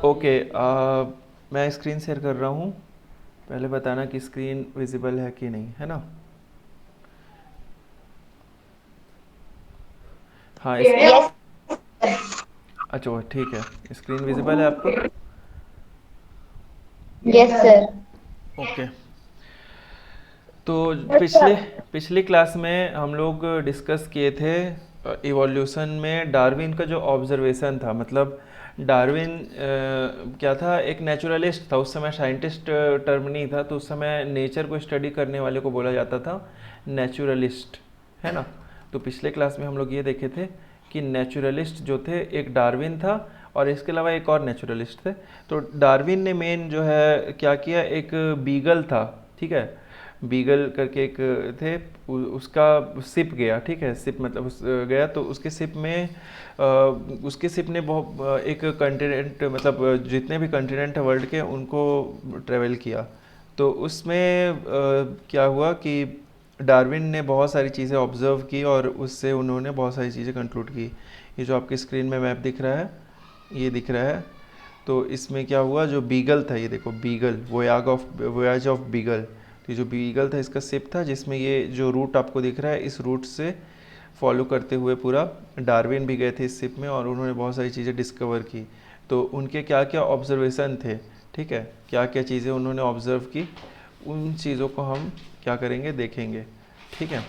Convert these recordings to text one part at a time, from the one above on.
Okay, मैं screen share कर रहा हूँ। पहले बताना कि स्क्रीन विजिबल है कि नहीं, है ना। हाँ यस। अच्छा ठीक है, स्क्रीन विजिबल है आपको। Yes sir. ओके। तो पिछले पिछली क्लास में हम लोग डिस्कस किए थे इवोल्यूशन में डार्विन का जो ऑब्जर्वेशन था। मतलब डार्विन क्या था, एक नेचुरलिस्ट था। उस समय साइंटिस्ट टर्म नहीं था, तो उस समय नेचर को स्टडी करने वाले को बोला जाता था नेचुरलिस्ट, है ना। तो पिछले क्लास में हम लोग ये देखे थे कि नेचुरलिस्ट जो थे, एक डार्विन था और इसके अलावा एक और नेचुरलिस्ट थे। तो डार्विन ने मेन जो है क्या किया, एक बीगल था, ठीक है। बीगल करके एक थे, उसका सिप गया, ठीक है। सिप मतलब गया, तो उसके सिप में उसके सिप ने बहुत एक कंटिनेंट, मतलब जितने भी कंटिनेंट है वर्ल्ड के, उनको ट्रेवल किया। तो उसमें क्या हुआ कि डार्विन ने बहुत सारी चीज़ें ऑब्जर्व की और उससे उन्होंने बहुत सारी चीज़ें कंक्लूड की। ये जो आपकी स्क्रीन में मैप दिख रहा है, ये दिख रहा है। तो इसमें क्या हुआ, जो बीगल था, ये देखो बीगल, वोयाज ऑफ बीगल। तो ये जो बीगल था, इसका शिप था, जिसमें ये जो रूट आपको दिख रहा है, इस रूट से फॉलो करते हुए पूरा डार्विन भी गए थे इस शिप में, और उन्होंने बहुत सारी चीज़ें डिस्कवर की। तो उनके क्या क्या ऑब्जर्वेशन थे, ठीक है, क्या क्या चीज़ें उन्होंने ऑब्जर्व की, उन चीज़ों को हम क्या करेंगे, देखेंगे, ठीक है।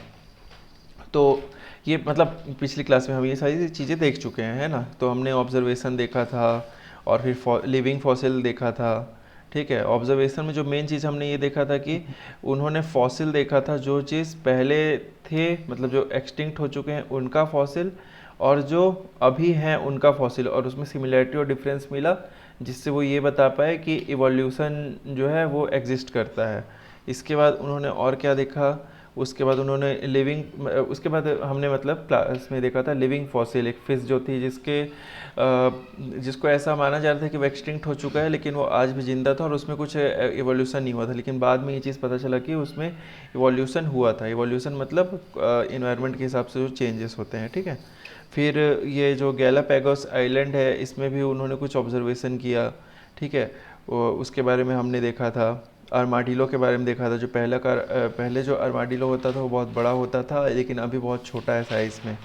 तो ये मतलब पिछली क्लास में हम ये सारी चीज़ें देख चुके हैं, है ना। तो हमने ऑब्जर्वेशन देखा था और फिर लिविंग फॉसिल देखा था, ठीक है। ऑब्जर्वेशन में जो मेन चीज़ हमने ये देखा था कि उन्होंने फॉसिल देखा था, जो चीज़ पहले थे, मतलब जो एक्सटिंक्ट हो चुके हैं उनका फॉसिल, और जो अभी हैं उनका फॉसिल, और उसमें सिमिलैरिटी और डिफरेंस मिला, जिससे वो ये बता पाए कि इवोल्यूशन जो है वो एग्जिस्ट करता है। इसके बाद उन्होंने और क्या देखा, उसके बाद उन्होंने उसके बाद हमने मतलब क्लास में देखा था लिविंग फॉसिल, एक फिश जो थी, जिसको ऐसा माना जा रहा था कि वो एक्सटिंक्ट हो चुका है, लेकिन वो आज भी जिंदा था और उसमें कुछ इवोल्यूशन नहीं हुआ था। लेकिन बाद में ये चीज़ पता चला कि उसमें इवोल्यूशन हुआ था। इवोल्यूशन मतलब इन्वायरमेंट के हिसाब से जो चेंजेस होते हैं, ठीक है। फिर ये जो गैलापैगोस आइलैंड है, इसमें भी उन्होंने कुछ ऑब्जर्वेशन किया, ठीक है। उसके बारे में हमने देखा था। आर्माडिलो के बारे में देखा था। जो पहले जो आर्माडिलो होता था वो बहुत बड़ा होता था, लेकिन अभी बहुत छोटा है साइज़ में।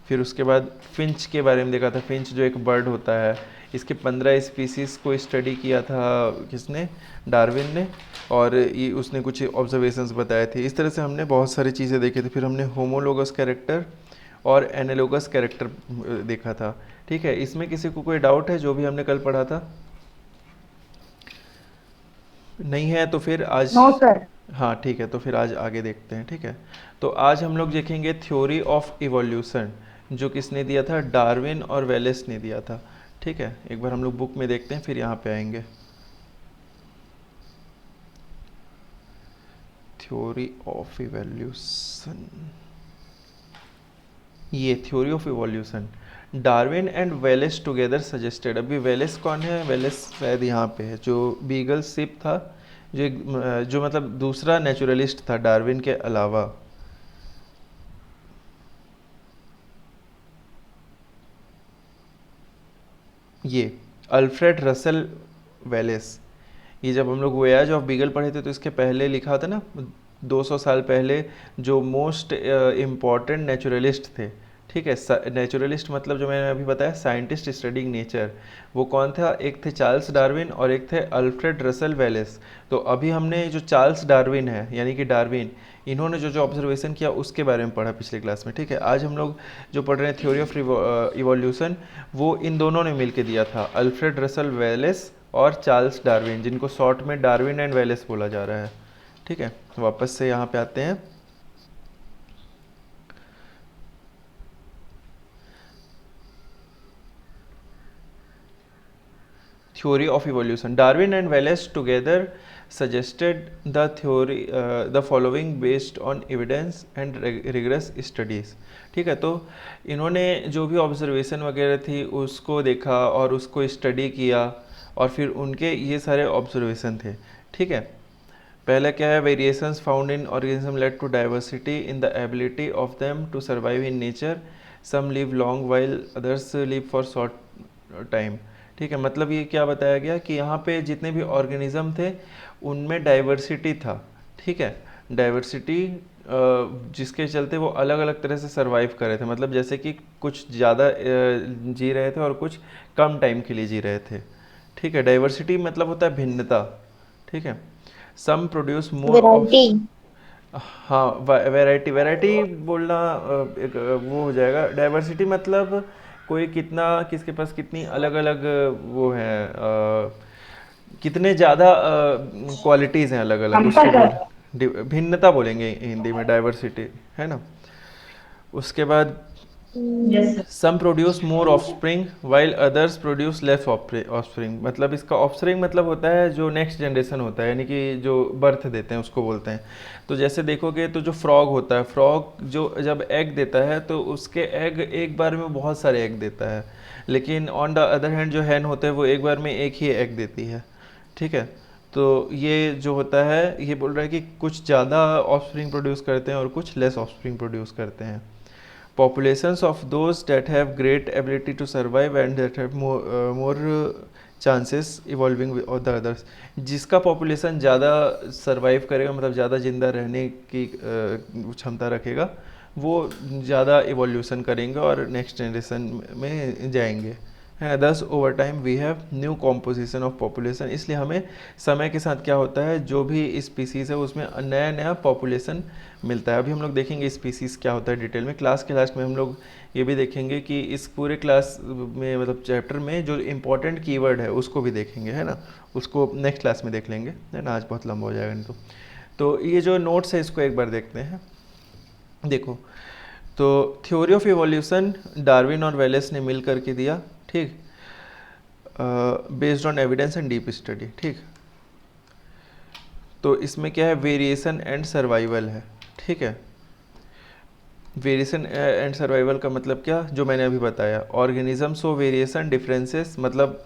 फिर उसके बाद फिंच के बारे में देखा था। फिंच जो एक बर्ड होता है, इसके 15 स्पीसीज़ को स्टडी किया था किसने, डार्विन ने। और ये उसने कुछ ऑब्जर्वेशंस बताए थे। इस तरह से हमने बहुत सारी चीज़ें देखी थी। फिर हमने होमोलोगस कैरेक्टर और एनालोगस कैरेक्टर देखा था, ठीक है। इसमें किसी को कोई डाउट है जो भी हमने कल पढ़ा था? नहीं है तो फिर आज, नो सर। हाँ ठीक है, तो फिर आज आगे देखते हैं, ठीक है। तो आज हम लोग देखेंगे थ्योरी ऑफ इवोल्यूशन, जो किसने दिया था, डार्विन और वेलेस ने दिया था, ठीक है। एक बार हम लोग बुक में देखते हैं, फिर यहाँ पे आएंगे। थ्योरी ऑफ इवोल्यूशन, ये theory of evolution, Darwin and Wallace together suggested. अभी वेलेस कौन है, वेलेस शायद यहाँ पे है, जो बीगल शिप था, जो मतलब दूसरा नेचुरलिस्ट था डार्विन के अलावा। ये अल्फ्रेड रसल वेलेस। ये जब हम लोग वोयाज ऑफ बीगल पढ़े थे, तो इसके पहले लिखा था ना, 200 साल पहले, जो मोस्ट इम्पॉर्टेंट नेचुरलिस्ट थे, ठीक है। नेचुरलिस्ट मतलब जो मैंने अभी बताया, साइंटिस्ट स्टडिंग नेचर, वो कौन था, एक थे चार्ल्स डार्विन और एक थे अल्फ्रेड रसल वेलेस। तो अभी हमने जो चार्ल्स डार्विन है, यानी कि डार्विन, इन्होंने जो जो ऑब्जर्वेशन किया उसके बारे में पढ़ा पिछले क्लास में, ठीक है। आज हम लोग जो पढ़ रहे हैं थ्योरी ऑफ इवोल्यूशन, वो इन दोनों ने मिलकर दिया था, अल्फ्रेड रसल वेलेस और चार्ल्स डार्विन, जिनको शॉर्ट में डार्विन एंड वेलेस बोला जा रहा है, ठीक है। वापस से यहाँ पे आते हैं। Theory of evolution, Darwin and Wallace together suggested the following based on evidence and rigorous studies, ठीक है। तो इन्होंने जो भी ऑब्जर्वेशन वगैरह थी उसको देखा और उसको स्टडी किया, और फिर उनके ये सारे ऑब्जर्वेशन थे, ठीक है। पहला क्या है, variations found in organism led to diversity in the ability of them to survive in nature, some live long while others live for short time, ठीक है, मतलब ये क्या बताया गया कि यहाँ पे जितने भी ऑर्गेनिज्म थे उनमें डाइवर्सिटी था। ठीक है, डाइवर्सिटी जिसके चलते वो अलग अलग तरह से सरवाइव कर रहे थे, मतलब जैसे कि कुछ ज़्यादा जी रहे थे और कुछ कम टाइम के लिए जी रहे थे। ठीक है, डाइवर्सिटी मतलब होता है भिन्नता। ठीक है, सम प्रोड्यूस मोर ऑफ, वैरायटी। हाँ, वैरायटी, वैरायटी बोलना एक वो हो जाएगा। डाइवर्सिटी मतलब कोई कितना, किसके पास कितनी अलग अलग वो है, कितने ज़्यादा क्वालिटीज़ हैं अलग अलग, क्षमता उसको का। बोल भिन्नता बोलेंगे हिंदी में डाइवर्सिटी, है ना। उसके बाद yes sir. Some produce more offspring while others produce less offspring, मतलब इसका ऑफस्प्रिंग मतलब होता है जो नेक्स्ट जनरेशन होता है, यानी कि जो बर्थ देते हैं उसको बोलते हैं। तो जैसे देखोगे तो जो फ्रॉग होता है, फ्रॉग जो जब एग देता है तो उसके एग एक बार में बहुत सारे एग देता है, लेकिन ऑन द अदर हैंड जो हैन होते हैं वो एक बार में एक ही एग देती है। ठीक है, तो ये जो होता है ये बोल रहा है कि कुछ ज़्यादा ऑफस्प्रिंग प्रोड्यूस करते हैं और कुछ लेस ऑफस्प्रिंग प्रोड्यूस करते हैं। Populations of those that have great ability to survive and that have more chances evolving with the others, जिसका पॉपुलेशन ज़्यादा सरवाइव करेगा, मतलब ज़्यादा जिंदा रहने की क्षमता रखेगा, वो ज़्यादा इवोल्यूशन करेंगे और नेक्स्ट जनरेशन में जाएंगे, है। Thus over time we have new composition of population, इसलिए हमें समय के साथ क्या होता है, जो भी स्पीसीज़ है उसमें नया नया पॉपुलेशन मिलता है। अभी हम लोग देखेंगे स्पीसीज़ क्या होता है डिटेल में, क्लास के लास्ट में हम लोग ये भी देखेंगे कि इस पूरे क्लास में, मतलब चैप्टर में जो इम्पोर्टेंट कीवर्ड है उसको भी देखेंगे, है ना। उसको नेक्स्ट क्लास में देख लेंगे, है ना, आज बहुत लंबा हो जाएगा नहीं तो ये जो नोट्स है इसको एक बार देखते हैं। देखो, तो थ्योरी ऑफ इवोल्यूशन डार्विन और वेलेस ने मिल करके दिया। ठीक, based on evidence and deep study. ठीक, तो इसमें क्या है, वेरिएशन एंड सर्वाइवल है। ठीक है, वेरिएशन एंड सर्वाइवल का मतलब क्या, जो मैंने अभी बताया, ऑर्गेनिज्म सो वेरिएशन डिफरेंसेस, मतलब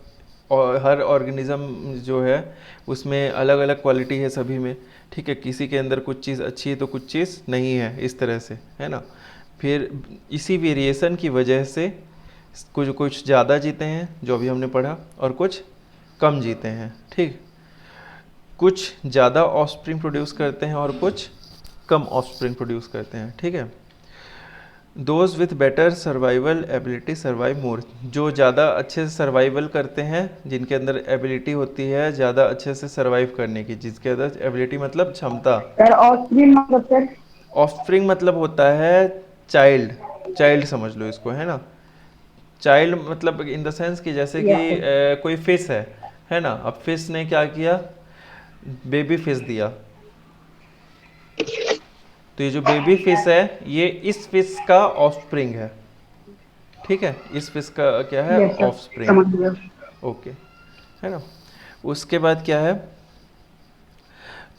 और हर ऑर्गेनिज्म जो है उसमें अलग अलग क्वालिटी है सभी में। ठीक है, किसी के अंदर कुछ चीज़ अच्छी है तो कुछ चीज़ नहीं है, इस तरह से, है ना। फिर इसी वेरिएशन की वजह से कुछ कुछ ज़्यादा जीते हैं जो अभी हमने पढ़ा, और कुछ कम जीते हैं। ठीक, कुछ ज़्यादा ऑफस्प्रिंग प्रोड्यूस करते हैं और कुछ कम ऑफस्प्रिंग प्रोड्यूस करते हैं। ठीक है, those with better survival ability survive more, जो ज़्यादा अच्छे से सर्वाइवल करते हैं, जिनके अंदर एबिलिटी होती है ज़्यादा अच्छे से सर्वाइव करने की, जिसके अंदर एबिलिटी मतलब क्षमता। सर ऑस्ट्रीन मतलब सर। ऑफस्प्रिंग मतलब होता है चाइल्ड, चाइल्ड समझ लो इसको, है ना। चाइल्ड मतलब इन द सेंस कि जैसे कि यस सर। कोई फिश है ना, अब फिश ने क्या किया, बेबी फिश दिया। तो ये जो बेबी फिश है ये इस फिश का ऑफस्प्रिंग है। ठीक है, इस फिश का क्या है, यस सर, ऑफस्प्रिंग। समझ गया। ओके, है ना। उसके बाद क्या है,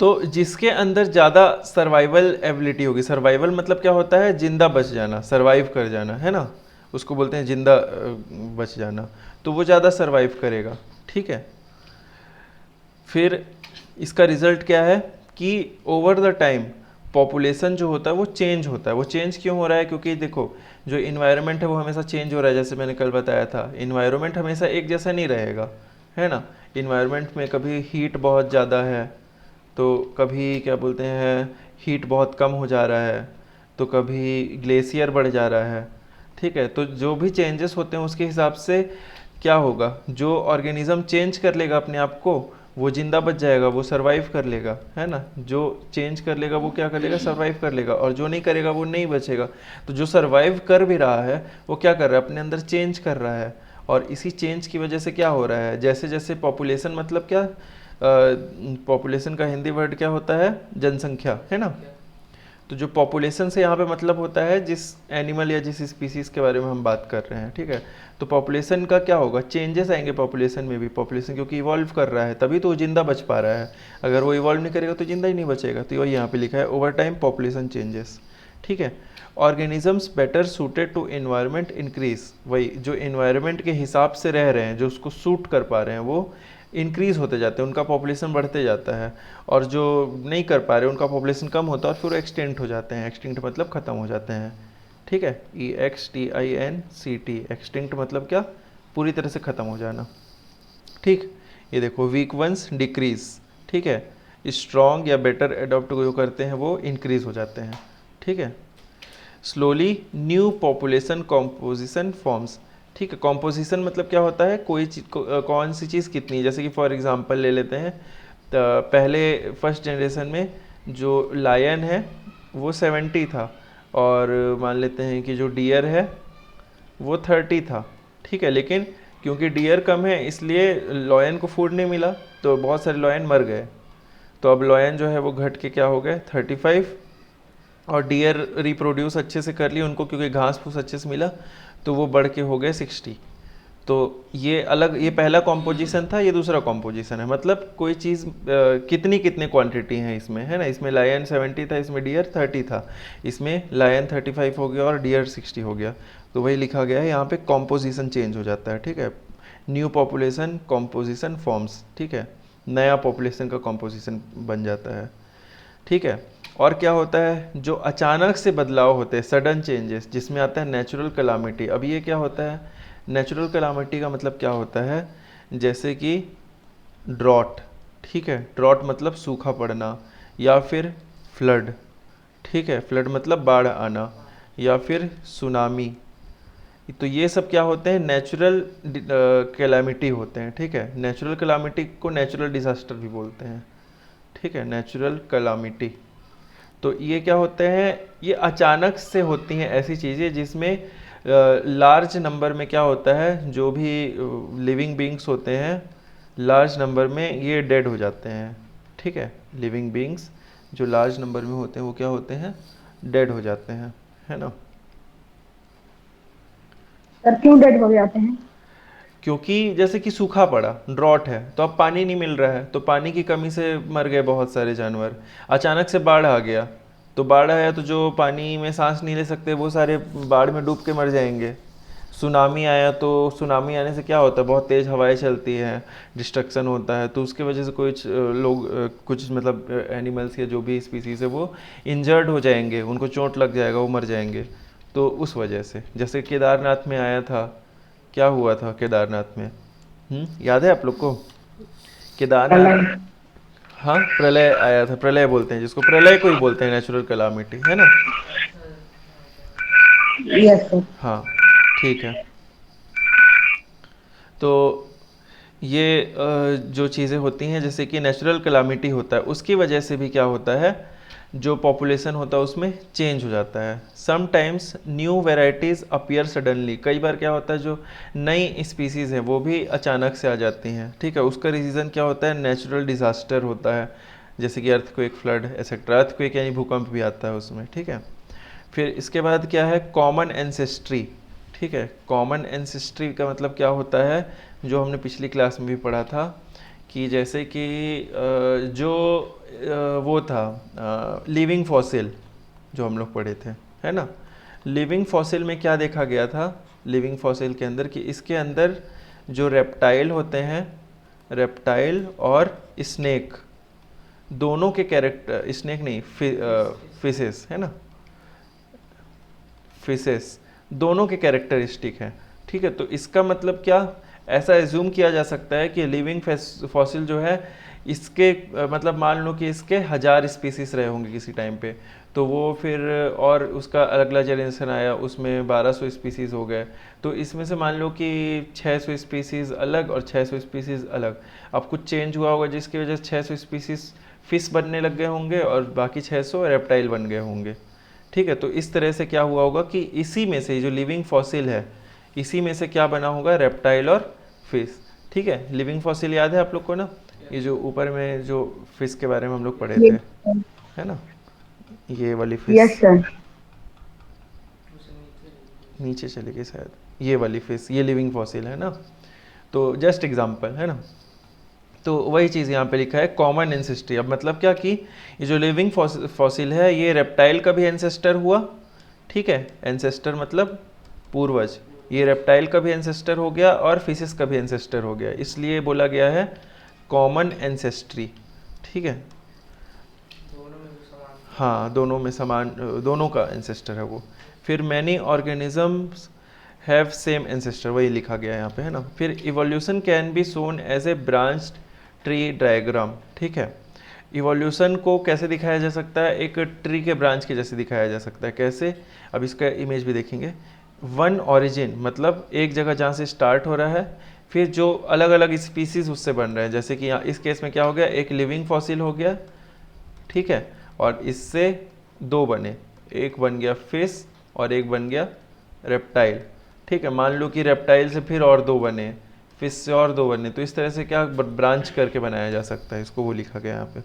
तो जिसके अंदर ज़्यादा सर्वाइवल एबिलिटी होगी, सर्वाइवल मतलब क्या होता है, जिंदा बच जाना, सर्वाइव कर जाना, है ना, उसको बोलते हैं जिंदा बच जाना, तो वो ज़्यादा सर्वाइव करेगा। ठीक है, फिर इसका रिजल्ट क्या है कि ओवर द टाइम पॉपुलेशन जो होता है वो चेंज होता है। वो चेंज क्यों हो रहा है, क्योंकि देखो जो इन्वायरमेंट है वो हमेशा चेंज हो रहा है, जैसे मैंने कल बताया था, इन्वायरमेंट हमेशा एक जैसा नहीं रहेगा, है ना। इन्वायरमेंट में कभी हीट बहुत ज़्यादा है, तो कभी क्या बोलते हैं हीट बहुत कम हो जा रहा है, तो कभी ग्लेशियर बढ़ जा रहा है। ठीक है, तो जो भी चेंजेस होते हैं उसके हिसाब से क्या होगा, जो ऑर्गेनिज्म चेंज कर लेगा अपने आप को वो जिंदा बच जाएगा, वो सरवाइव कर लेगा, है ना। जो चेंज कर लेगा वो क्या कर लेगा, सरवाइव कर लेगा, और जो नहीं करेगा वो नहीं बचेगा। तो जो सरवाइव कर भी रहा है वो क्या कर रहा है, अपने अंदर चेंज कर रहा है, और इसी चेंज की वजह से क्या हो रहा है, जैसे जैसे पॉपुलेशन मतलब क्या, पॉपुलेशन का हिंदी वर्ड क्या होता है, जनसंख्या, है ना। तो जो पॉपुलेशन से यहाँ पे मतलब होता है जिस एनिमल या जिस स्पीसीज़ के बारे में हम बात कर रहे हैं। ठीक है, तो पॉपुलेशन का क्या होगा, चेंजेस आएंगे पॉपुलेशन में भी। पॉपुलेशन क्योंकि इवॉल्व कर रहा है तभी तो वो जिंदा बच पा रहा है, अगर वो इवॉल्व नहीं करेगा तो जिंदा ही नहीं बचेगा। तो वही यहाँ पे लिखा है, ओवर टाइम पॉपुलेशन चेंजेस। ठीक है, organisms better suited to environment increase, वही जो इन्वायरमेंट के हिसाब से रह रहे हैं, जो उसको सूट कर पा रहे हैं, वो इंक्रीज़ होते जाते हैं, उनका पॉपुलेशन बढ़ते जाता है, और जो नहीं कर पा रहे उनका पॉपुलेशन कम होता है और फिर वो एक्सटेंट हो जाते हैं। एक्सटिंक्ट मतलब ख़त्म हो जाते हैं। ठीक है, EXTINCT, एक्सटिंक्ट मतलब क्या, पूरी तरह से ख़त्म हो जाना। ठीक, ये देखो वीक वंस डिक्रीज, ठीक है, स्ट्रॉन्ग या बेटर एडॉप्ट जो करते हैं वो इंक्रीज हो जाते हैं, ठीक है। Slowly new population composition forms, ठीक है। कॉम्पोजिशन मतलब क्या होता है, कोई चीज कौन सी चीज़ कितनी, जैसे कि फॉर एग्जांपल ले लेते हैं, तो पहले फर्स्ट जनरेशन में जो लायन है वो 70 था, और मान लेते हैं कि जो डियर है वो 30 था, ठीक है। लेकिन क्योंकि डियर कम है इसलिए लॉयन को फूड नहीं मिला, तो बहुत सारे लॉयन मर गए। तो अब लॉयन जो है वो घट के क्या हो गए 35, और डियर रिप्रोड्यूस अच्छे से कर लिए उनको, क्योंकि घास फूस अच्छे से मिला, तो वो बढ़ के हो गए 60। तो ये अलग, ये पहला कॉम्पोजिशन था, ये दूसरा कॉम्पोजिशन है। मतलब कोई चीज़ कितनी कितने क्वांटिटी है इसमें, है ना। इसमें लायन 70 था, इसमें डियर 30 था, इसमें लायन 35 हो गया और डियर 60 हो गया। तो वही लिखा गया है यहाँ पे, कॉम्पोजिशन चेंज हो जाता है, ठीक है। न्यू पॉपुलेशन कॉम्पोजिशन फॉर्म्स, ठीक है, नया पॉपुलेशन का कॉम्पोजिशन बन जाता है, ठीक है। और क्या होता है, जो अचानक से बदलाव होते हैं, सडन चेंजेस, जिसमें आता है नेचुरल कलामिटी। अब ये क्या होता है, नेचुरल कलामिटी का मतलब क्या होता है, जैसे कि ड्रॉट, ठीक है, ड्रॉट मतलब सूखा पड़ना, या फिर फ्लड, ठीक है, फ्लड मतलब बाढ़ आना, या फिर सुनामी। तो ये सब क्या होते हैं, नेचुरल कैलामिटी होते हैं, ठीक है। नेचुरल कैलामिटी को नेचुरल डिजास्टर भी बोलते हैं, ठीक है, नेचुरल कैलामिटी। तो ये क्या होते हैं, ये अचानक से होती हैं ऐसी चीज़ें जिसमें लार्ज नंबर में क्या होता है, जो भी लिविंग बींग्स होते हैं लार्ज नंबर में ये डेड हो जाते हैं, ठीक है। लिविंग बींग्स जो लार्ज नंबर में होते हैं वो क्या होते हैं, डेड हो जाते हैं, है ना। सर क्यों डेड हो जाते हैं? क्योंकि जैसे कि सूखा पड़ा, ड्रॉट है, तो अब पानी नहीं मिल रहा है, तो पानी की कमी से मर गए बहुत सारे जानवर। अचानक से बाढ़ आ गया, तो बाढ़ आया तो जो पानी में सांस नहीं ले सकते वो सारे बाढ़ में डूब के मर जाएंगे। सुनामी आया, तो सुनामी आने से क्या होता है, बहुत तेज़ हवाएं चलती हैं, डिस्ट्रक्शन होता है, तो उसके वजह से कुछ लोग कुछ मतलब एनिमल्स या जो भी स्पीसीज है वो इंजर्ड हो जाएंगे, उनको चोट लग जाएगा, वो मर जाएंगे। तो उस वजह से, जैसे केदारनाथ में आया था, क्या हुआ था केदारनाथ में, याद है आप लोग को, केदारनाथ। प्रलय। हाँ, प्रलय आया था, प्रलय बोलते हैं जिसको, प्रलय को ही बोलते हैं, नेचुरल कैलामिटी, है ना। Yes sir. हाँ, ठीक है। तो ये जो चीज़ें होती हैं, जैसे कि नेचुरल कैलामिटी होता है, उसकी वजह से भी क्या होता है, जो पॉपुलेशन होता है उसमें चेंज हो जाता है। Sometimes new varieties appear suddenly, कई बार क्या होता है, जो नई स्पीसीज़ हैं वो भी अचानक से आ जाती हैं, ठीक है। उसका रीज़न क्या होता है, नेचुरल डिज़ास्टर होता है, जैसे कि अर्थक्वेक, फ्लड एक्सेट्रा। अर्थक्वेक यानी भूकंप भी आता है उसमें, ठीक है। फिर इसके बाद क्या है, कॉमन एंसेस्ट्री, ठीक है। कॉमन एंसेस्ट्री का मतलब क्या होता है, जो हमने पिछली क्लास में भी पढ़ा था, कि जैसे कि जो वो था लिविंग फॉसिल, जो हम लोग पढ़े थे, है ना। लिविंग फॉसिल में क्या देखा गया था, लिविंग फॉसिल के अंदर, कि इसके अंदर जो रेप्टाइल होते हैं, रेप्टाइल और स्नेक, दोनों के कैरेक्टर, स्नेक नहीं, फिशेस, है ना, फिशेस, दोनों के कैरेक्टरिस्टिक हैं, ठीक है। तो इसका मतलब क्या, ऐसा एज्यूम किया जा सकता है कि लिविंग फॉसिल जो है इसके मतलब मान लो कि इसके 1000 स्पीसीज रहे होंगे किसी टाइम पे, तो वो फिर और उसका अलग अलग जनरेशन आया, उसमें 1200 स्पीसीज हो गए, तो इसमें से मान लो कि 600 स्पीसीज अलग और 600 स्पीसीज अलग। अब कुछ चेंज हुआ होगा जिसकी वजह से 600 स्पीसीज फिश बनने लग गए होंगे और बाकी 600 रेप्टाइल बन गए होंगे, ठीक है। तो इस तरह से क्या हुआ होगा कि इसी में से जो लिविंग फॉसिल है, इसी में से क्या बना होगा, रेप्टाइल और फिश, ठीक है। लिविंग फॉसिल याद है आप लोग को ना, ये जो ऊपर में जो फिश के बारे में हम लोग पढ़े थे, है ना, ये वाली फिश, यस सर। नीचे चली गई शायद, ये वाली फिश, ये लिविंग फॉसिल है ना। तो जस्ट एग्जांपल, है ना। तो वही चीज़ यहाँ पे लिखा है, कॉमन एंसेस्ट्री। अब मतलब क्या कि ये जो लिविंग फॉसिल है ये रेप्टाइल का भी एंसेस्टर हुआ, ठीक है, एंसेस्टर मतलब पूर्वज, ये रेप्टाइल का भी एंसेस्टर हो गया और फिशेस का भी एंसेस्टर हो गया, इसलिए बोला गया है कॉमन एंसेस्ट्री, ठीक है। हाँ, दोनों में समान, दोनों का एंसेस्टर है वो। फिर many organisms have same ancestor, वही लिखा गया है यहाँ पे, है ना। फिर evolution can be seen as a branched tree diagram, ठीक है। इवोल्यूशन को कैसे दिखाया जा सकता है, एक ट्री के ब्रांच के जैसे दिखाया जा सकता है। कैसे, अब इसका इमेज भी देखेंगे। वन ऑरिजिन मतलब एक जगह जहाँ से स्टार्ट हो रहा है, फिर जो अलग अलग स्पीसीज उससे बन रहे हैं, जैसे कि यहाँ इस केस में क्या हो गया, एक लिविंग फॉसिल हो गया, ठीक है, और इससे दो बने, एक बन गया फिश और एक बन गया रेप्टाइल, ठीक है। मान लो कि रेप्टाइल से फिर और दो बने, फिश से और दो बने, तो इस तरह से क्या ब्रांच करके बनाया जा सकता है, इसको वो लिखा गया यहाँ पे।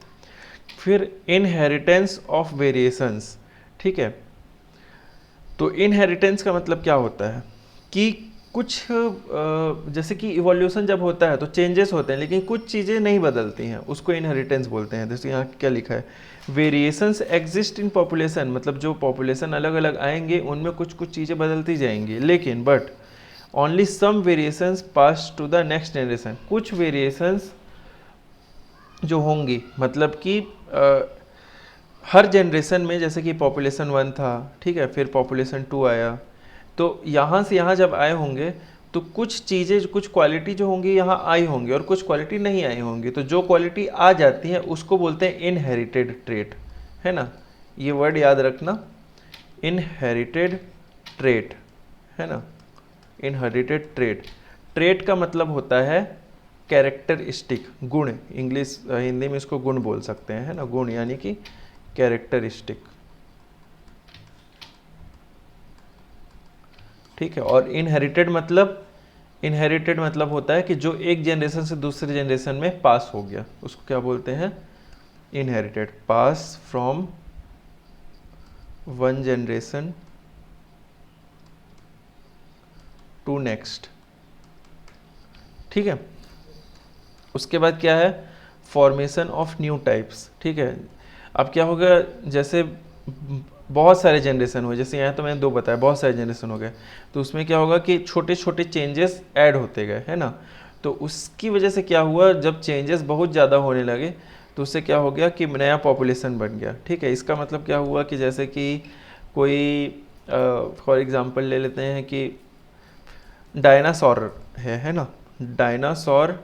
फिर इनहेरिटेंस ऑफ वेरिएशंस, ठीक है। तो इनहेरिटेंस का मतलब क्या होता है कि कुछ जैसे कि इवोल्यूशन जब होता है तो चेंजेस होते हैं, लेकिन कुछ चीज़ें नहीं बदलती हैं, उसको इनहेरिटेंस बोलते हैं। जैसे यहाँ क्या लिखा है, वेरिएशंस एग्जिस्ट इन पॉपुलेशन, मतलब जो पॉपुलेशन अलग अलग आएंगे उनमें कुछ कुछ चीज़ें बदलती जाएंगी, लेकिन but only some variations pass to the next generation. कुछ वेरिएशंस जो होंगी, मतलब कि हर जनरेशन में, जैसे कि पॉपुलेशन 1 था, ठीक है, फिर पॉपुलेशन 2 आया, तो यहाँ से यहाँ जब आए होंगे तो कुछ चीज़ें, कुछ क्वालिटी जो होंगी यहाँ आई होंगी और कुछ क्वालिटी नहीं आई होंगी। तो जो क्वालिटी आ जाती है उसको बोलते हैं इनहेरिटेड ट्रेट, है ना। ये वर्ड याद रखना, इनहेरिटेड ट्रेट, है ना। इनहेरिटेड ट्रेट, ट्रेट का मतलब होता है कैरेक्टरिस्टिक, गुण, इंग्लिश हिंदी में इसको गुण बोल सकते हैं, है ना, गुण यानी कि कैरेक्टरिस्टिक, ठीक है। और इनहेरिटेड मतलब होता है कि जो एक जनरेशन से दूसरे जनरेशन में पास हो गया, उसको क्या बोलते हैं, inherited, pass from one generation to next, ठीक है। उसके बाद क्या है, फॉर्मेशन ऑफ न्यू टाइप्स, ठीक है। अब क्या होगा, जैसे बहुत सारे जनरेशन हुए, जैसे यहाँ तो मैंने 2 बताया, बहुत सारे जनरेशन हो गए, तो उसमें क्या होगा कि छोटे छोटे चेंजेस ऐड होते गए, है ना। तो उसकी वजह से क्या हुआ, जब चेंजेस बहुत ज़्यादा होने लगे तो उससे क्या हो गया कि नया पॉपुलेशन बन गया, ठीक है। इसका मतलब क्या हुआ कि जैसे कि कोई फॉर एग्जांपल ले लेते हैं कि डायनासोर है ना, डायनासोर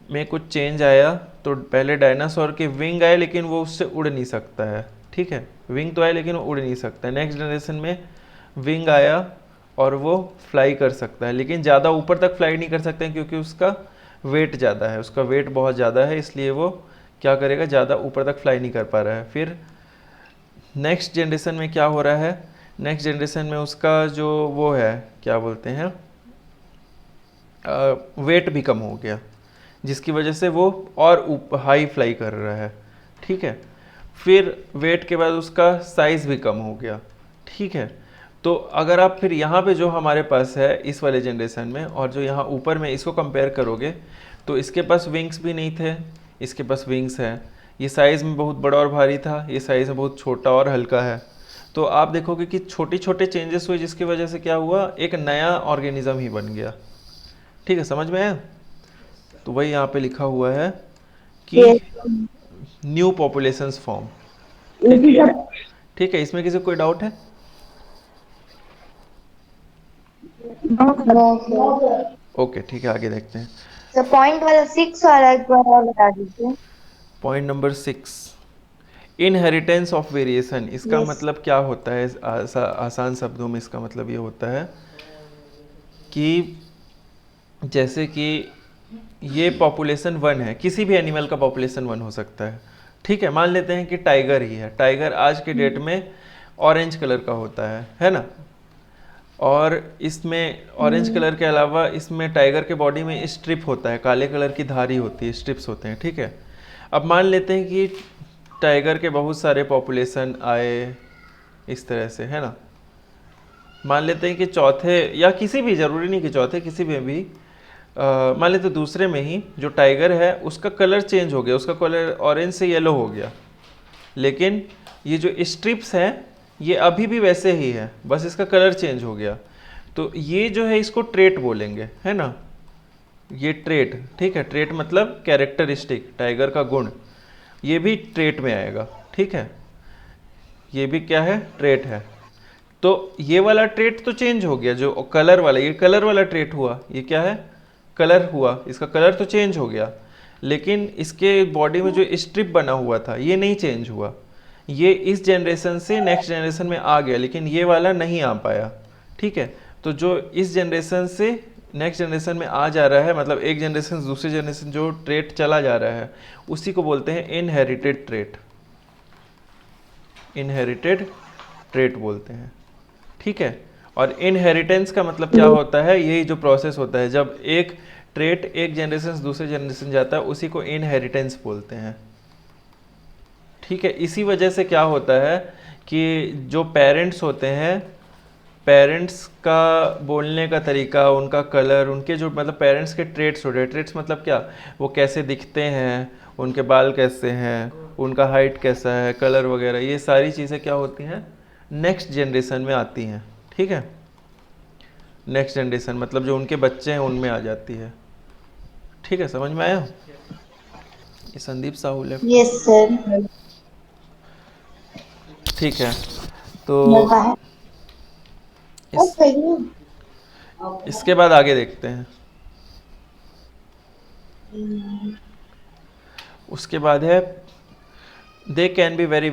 में कुछ चेंज आया, तो पहले डायनासोर के विंग आए लेकिन वो उससे उड़ नहीं सकता है, ठीक है, विंग तो आए लेकिन वो उड़ नहीं सकता है। नेक्स्ट जनरेशन में विंग आया और वो फ्लाई कर सकता है, लेकिन ज़्यादा ऊपर तक फ्लाई नहीं कर सकते हैं क्योंकि उसका वेट ज़्यादा है, उसका वेट बहुत ज़्यादा है, इसलिए वो क्या करेगा, ज़्यादा ऊपर तक फ्लाई नहीं कर पा रहा है। फिर नेक्स्ट जनरेशन में क्या हो रहा है, नेक्स्ट जनरेशन में उसका जो वो है, क्या बोलते हैं, वेट भी कम हो गया, जिसकी वजह से वो और हाई फ्लाई कर रहा है, ठीक है। फिर वेट के बाद उसका साइज़ भी कम हो गया, ठीक है। तो अगर आप फिर यहाँ पे जो हमारे पास है इस वाले जनरेशन में और जो यहाँ ऊपर में इसको कंपेयर करोगे, तो इसके पास विंग्स भी नहीं थे, इसके पास विंग्स है, ये साइज़ में बहुत बड़ा और भारी था, ये साइज़ में बहुत छोटा और हल्का है। तो आप देखोगे कि छोटे छोटे चेंजेस हुए, जिसकी वजह से क्या हुआ, एक नया ऑर्गेनिज्म ही बन गया, ठीक है, समझ में आया। तो वही यहाँ पे लिखा हुआ है कि न्यू पॉपुलेशंस फॉर्म, ठीक है। इसमें किसी को कोई डाउट है? ओके, ठीक है, आगे देखते हैं। तो पॉइंट वाला 6 वाला एक बार और बता दीजिए। Point number 6, inheritance of variation. इसका मतलब क्या होता है, आसान शब्दों में इसका मतलब ये होता है कि जैसे कि ये पॉपुलेशन 1 है, किसी भी एनिमल का पॉपुलेशन 1 हो सकता है, ठीक है। मान लेते हैं कि टाइगर ही है, टाइगर आज के डेट में ऑरेंज कलर का होता है ना। और इसमें ऑरेंज कलर के अलावा इसमें टाइगर के बॉडी में स्ट्रिप होता है, काले कलर की धारी होती है, स्ट्रिप्स होते हैं, ठीक है। अब मान लेते हैं कि टाइगर के बहुत सारे पॉपुलेशन आए इस तरह से, है ना। मान लेते हैं कि चौथे या किसी भी, ज़रूरी नहीं कि चौथे, किसी में भी मान लेते दूसरे में ही जो टाइगर है उसका कलर चेंज हो गया, उसका कलर ऑरेंज से येलो हो गया, लेकिन ये जो स्ट्रिप्स हैं ये अभी भी वैसे ही है, बस इसका कलर चेंज हो गया। तो ये जो है इसको ट्रेट बोलेंगे, है ना, ये ट्रेट, ठीक है। ट्रेट मतलब कैरेक्टरिस्टिक, टाइगर का गुण, ये भी ट्रेट में आएगा, ठीक है। ये भी क्या है, ट्रेट है। तो ये वाला ट्रेट तो चेंज हो गया, जो कलर वाला, ये कलर वाला ट्रेट हुआ, ये क्या है, कलर हुआ, इसका कलर तो चेंज हो गया, लेकिन इसके बॉडी में जो स्ट्रिप बना हुआ था ये नहीं चेंज हुआ। ये इस जनरेशन से नेक्स्ट जनरेशन में आ गया, लेकिन ये वाला नहीं आ पाया। ठीक है, तो जो इस जनरेशन से नेक्स्ट जनरेशन में आ जा रहा है, मतलब एक जनरेशन से दूसरी जनरेशन जो ट्रेट चला जा रहा है, उसी को बोलते हैं इनहेरिटेड ट्रेट। इनहेरिटेड ट्रेट बोलते हैं। ठीक है, और इनहेरिटेंस का मतलब क्या होता है, यही जो प्रोसेस होता है जब एक ट्रेट एक जनरेशन से दूसरे जनरेशन जाता है, उसी को इनहेरिटेंस बोलते हैं। ठीक है, इसी वजह से क्या होता है कि जो पेरेंट्स होते हैं, पेरेंट्स का बोलने का तरीका, उनका कलर, उनके जो मतलब पेरेंट्स के ट्रेट्स होते हैं, ट्रेट्स मतलब क्या, वो कैसे दिखते हैं, उनके बाल कैसे हैं, उनका हाइट कैसा है, कलर वगैरह, ये सारी चीज़ें क्या होती हैं, नेक्स्ट जनरेशन में आती हैं। ठीक है, नेक्स्ट जनरेशन मतलब जो उनके बच्चे हैं उनमें आ जाती है। ठीक है, समझ में आया? ये Sandeep Sahu left. Yes sir. ठीक है, तो लगा है। इस सही है। इसके बाद आगे देखते हैं। उसके बाद है they can be very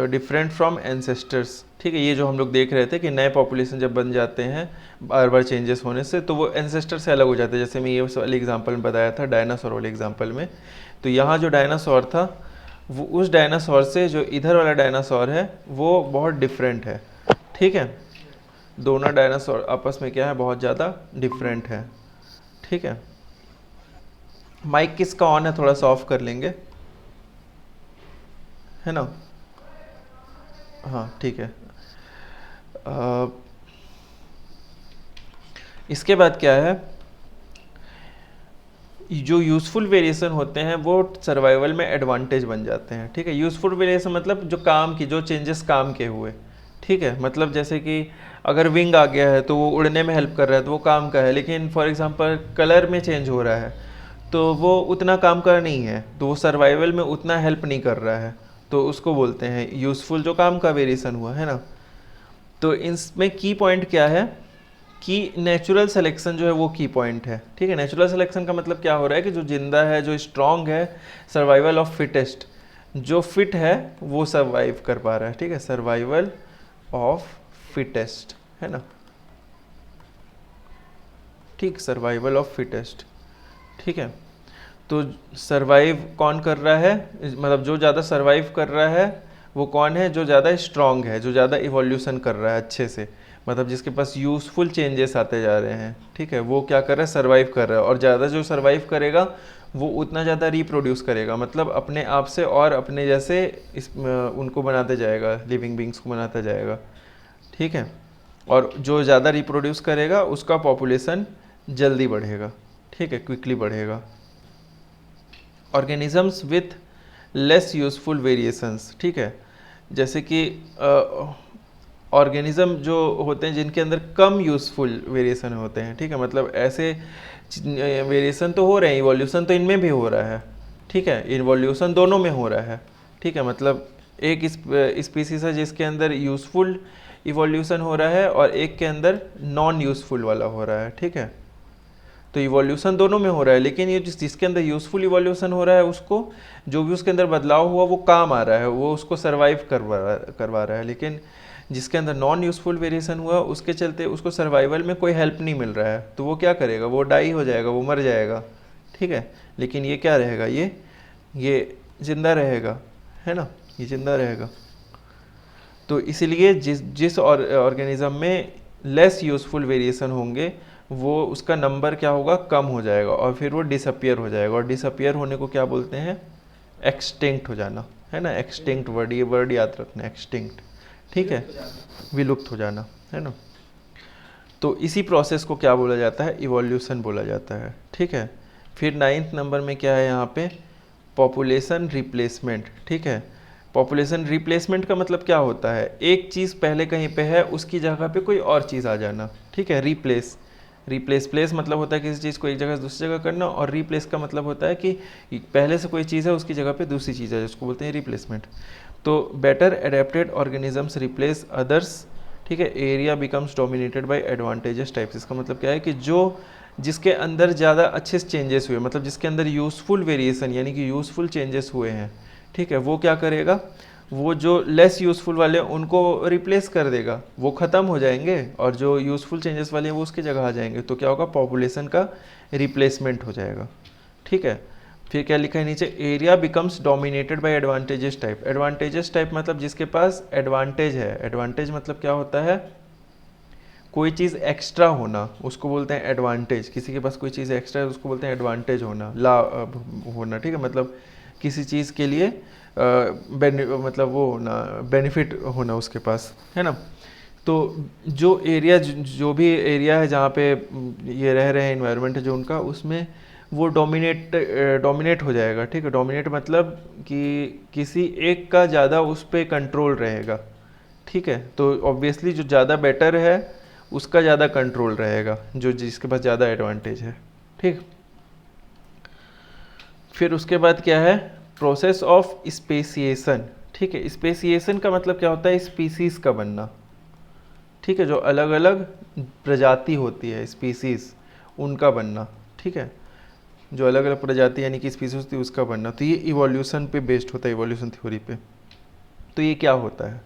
different from ancestors. ठीक है, ये जो हम लोग देख रहे थे कि नए पॉपुलेशन जब बन जाते हैं बार बार चेंजेस होने से, तो वो एंसेस्टर से अलग हो जाते हैं। जैसे मैं ये वाले एग्जांपल में बताया था, डायनासोर वाले एग्जांपल में, तो यहाँ जो डायनासोर था वो उस डायनासोर से जो इधर वाला डायनासोर है वो बहुत डिफरेंट है। ठीक है, दोनों डायनासोर आपस में क्या है, बहुत ज़्यादा डिफरेंट है। ठीक है, माइक किसका ऑन है, थोड़ा सा ऑफ कर लेंगे, है ना? हाँ ठीक है। इसके बाद क्या है, जो यूज़फुल वेरिएशन होते हैं वो सर्वाइवल में एडवांटेज बन जाते हैं। ठीक है, यूज़फुल वेरिएशन मतलब जो काम की, जो चेंजेस काम के हुए। ठीक है, मतलब जैसे कि अगर विंग आ गया है तो वो उड़ने में हेल्प कर रहा है, तो वो काम का है, लेकिन फॉर एग्जांपल कलर में चेंज हो रहा है तो वो उतना काम का नहीं है, तो वो सर्वाइवल में उतना हेल्प नहीं कर रहा है, तो उसको बोलते हैं यूज़फुल, जो काम का वेरिएशन हुआ है ना। तो इसमें की पॉइंट क्या है कि नेचुरल सिलेक्शन जो है वो की पॉइंट है। ठीक है, नेचुरल सिलेक्शन का मतलब क्या हो रहा है कि जो जिंदा है, जो स्ट्रांग है, सर्वाइवल ऑफ फिटेस्ट, जो फिट है वो सर्वाइव कर पा रहा है। ठीक है, सर्वाइवल ऑफ फिटेस्ट, है ना? ठीक, सर्वाइवल ऑफ फिटेस्ट। ठीक है, तो सर्वाइव कौन कर रहा है, मतलब जो ज़्यादा सर्वाइव कर रहा है वो कौन है, जो ज़्यादा स्ट्रांग है, जो ज़्यादा इवोल्यूशन कर रहा है अच्छे से, मतलब जिसके पास यूज़फुल चेंजेस आते जा रहे हैं। ठीक है, वो क्या कर रहा है, सर्वाइव कर रहा है, और ज़्यादा जो सर्वाइव करेगा वो उतना ज़्यादा रिप्रोड्यूस करेगा, मतलब अपने आप से और अपने जैसे उनको बनाते जाएगा, लिविंग बींग्स को बनाता जाएगा। ठीक है, और जो ज़्यादा रिप्रोड्यूस करेगा उसका पॉपुलेशन जल्दी बढ़ेगा। ठीक है, क्विकली बढ़ेगा। Organisms with less useful variations. ठीक है, जैसे कि ऑर्गेनिज्म जो होते हैं जिनके अंदर कम यूज़फुल वेरिएशन होते हैं। ठीक है, मतलब ऐसे वेरिएशन तो हो रहे हैं, इवोल्यूशन तो इनमें भी हो रहा है। ठीक है, इवोल्यूशन दोनों में हो रहा है। ठीक है, मतलब एक स्पीसीज है जिसके अंदर यूज़फुल इवोल्यूशन हो रहा है और एक के अंदर नॉन यूज़फुल वाला हो रहा है। ठीक है, तो इवोल्यूशन दोनों में हो रहा है, लेकिन ये जिसके अंदर यूज़फुल इवोल्यूशन हो रहा है उसको जो भी उसके अंदर बदलाव हुआ वो काम आ रहा है, वो उसको सर्वाइव करवा रहा है, लेकिन जिसके अंदर नॉन यूज़फुल वेरिएशन हुआ उसके चलते उसको सर्वाइवल में कोई हेल्प नहीं मिल रहा है, तो वो क्या करेगा, वो डाई हो जाएगा, वो मर जाएगा। ठीक है, लेकिन ये क्या रहेगा, ये जिंदा रहेगा, है ना, ये जिंदा रहेगा। तो इसलिए जिस ऑर्गेनिज्म में लेस यूज़फुल वेरिएशन होंगे वो उसका नंबर क्या होगा, कम हो जाएगा, और फिर वो डिसअपियर हो जाएगा, और डिसअपियर होने को क्या बोलते हैं, एक्सटिंक्ट हो जाना, है ना। एक्सटिंक्ट वर्ड, ये वर्ड याद रखना, एक्सटिंक्ट। ठीक है, विलुप्त हो जाना, है ना। तो इसी प्रोसेस को क्या बोला जाता है, इवोल्यूशन बोला जाता है। ठीक है, फिर 9th नंबर में क्या है यहाँ पे, पॉपुलेशन रिप्लेसमेंट। ठीक है, पॉपुलेशन रिप्लेसमेंट का मतलब क्या होता है, एक चीज़ पहले कहीं पे है उसकी जगह पे कोई और चीज़ आ जाना। ठीक है, रिप्लेस प्लेस मतलब होता है किसी चीज़ को एक जगह से दूसरी जगह करना, और रिप्लेस का मतलब होता है कि पहले से कोई चीज़ है उसकी जगह पे दूसरी चीज़ है, जिसको बोलते हैं रिप्लेसमेंट। तो better adapted organisms replace others ठीक है, area becomes dominated by advantages types. इसका मतलब क्या है कि जो जिसके अंदर ज़्यादा अच्छे चेंजेस हुए, मतलब जिसके अंदर यूज़फुल वेरिएशन यानी कि यूज़फुल चेंजेस हुए हैं, ठीक है, वो क्या करेगा, वो जो लेस यूज़फुल वाले हैं उनको रिप्लेस कर देगा, वो ख़त्म हो जाएंगे, और जो यूज़फुल चेंजेस वाले हैं वो उसकी जगह आ जाएंगे। तो क्या होगा, पॉपुलेशन का रिप्लेसमेंट हो जाएगा। ठीक है, फिर क्या लिखा है नीचे, area becomes dominated by advantages type. Advantages type मतलब जिसके पास एडवांटेज है। एडवांटेज मतलब क्या होता है, कोई चीज़ एक्स्ट्रा होना, उसको बोलते हैं एडवांटेज। किसी के पास कोई चीज़ एक्स्ट्रा है उसको बोलते हैं एडवांटेज होना, होना। ठीक है, मतलब किसी चीज़ के लिए मतलब वो होना, बेनिफिट होना उसके पास, है ना। तो जो एरिया, जो भी एरिया है जहाँ पे ये रह रहे हैं, इन्वायरमेंट है जो उनका, उसमें वो डोमिनेट हो जाएगा। ठीक है, डोमिनेट मतलब कि किसी एक का ज़्यादा उस पर कंट्रोल रहेगा। ठीक है, तो ऑब्वियसली जो ज़्यादा बेटर है उसका ज़्यादा कंट्रोल रहेगा, जो जिसके पास ज़्यादा एडवांटेज है। ठीक, फिर उसके बाद क्या है, प्रोसेस ऑफ स्पेसिएशन। ठीक है, स्पेसिएशन का मतलब क्या होता है, स्पीसीज का बनना। ठीक है, जो अलग अलग प्रजाति होती है, स्पीसीज, उनका बनना। ठीक है, जो अलग अलग प्रजाति यानी कि स्पीसीज होती है उसका बनना। तो ये इवोल्यूशन पे बेस्ड होता है, इवोल्यूशन थ्योरी पे। तो ये क्या होता है,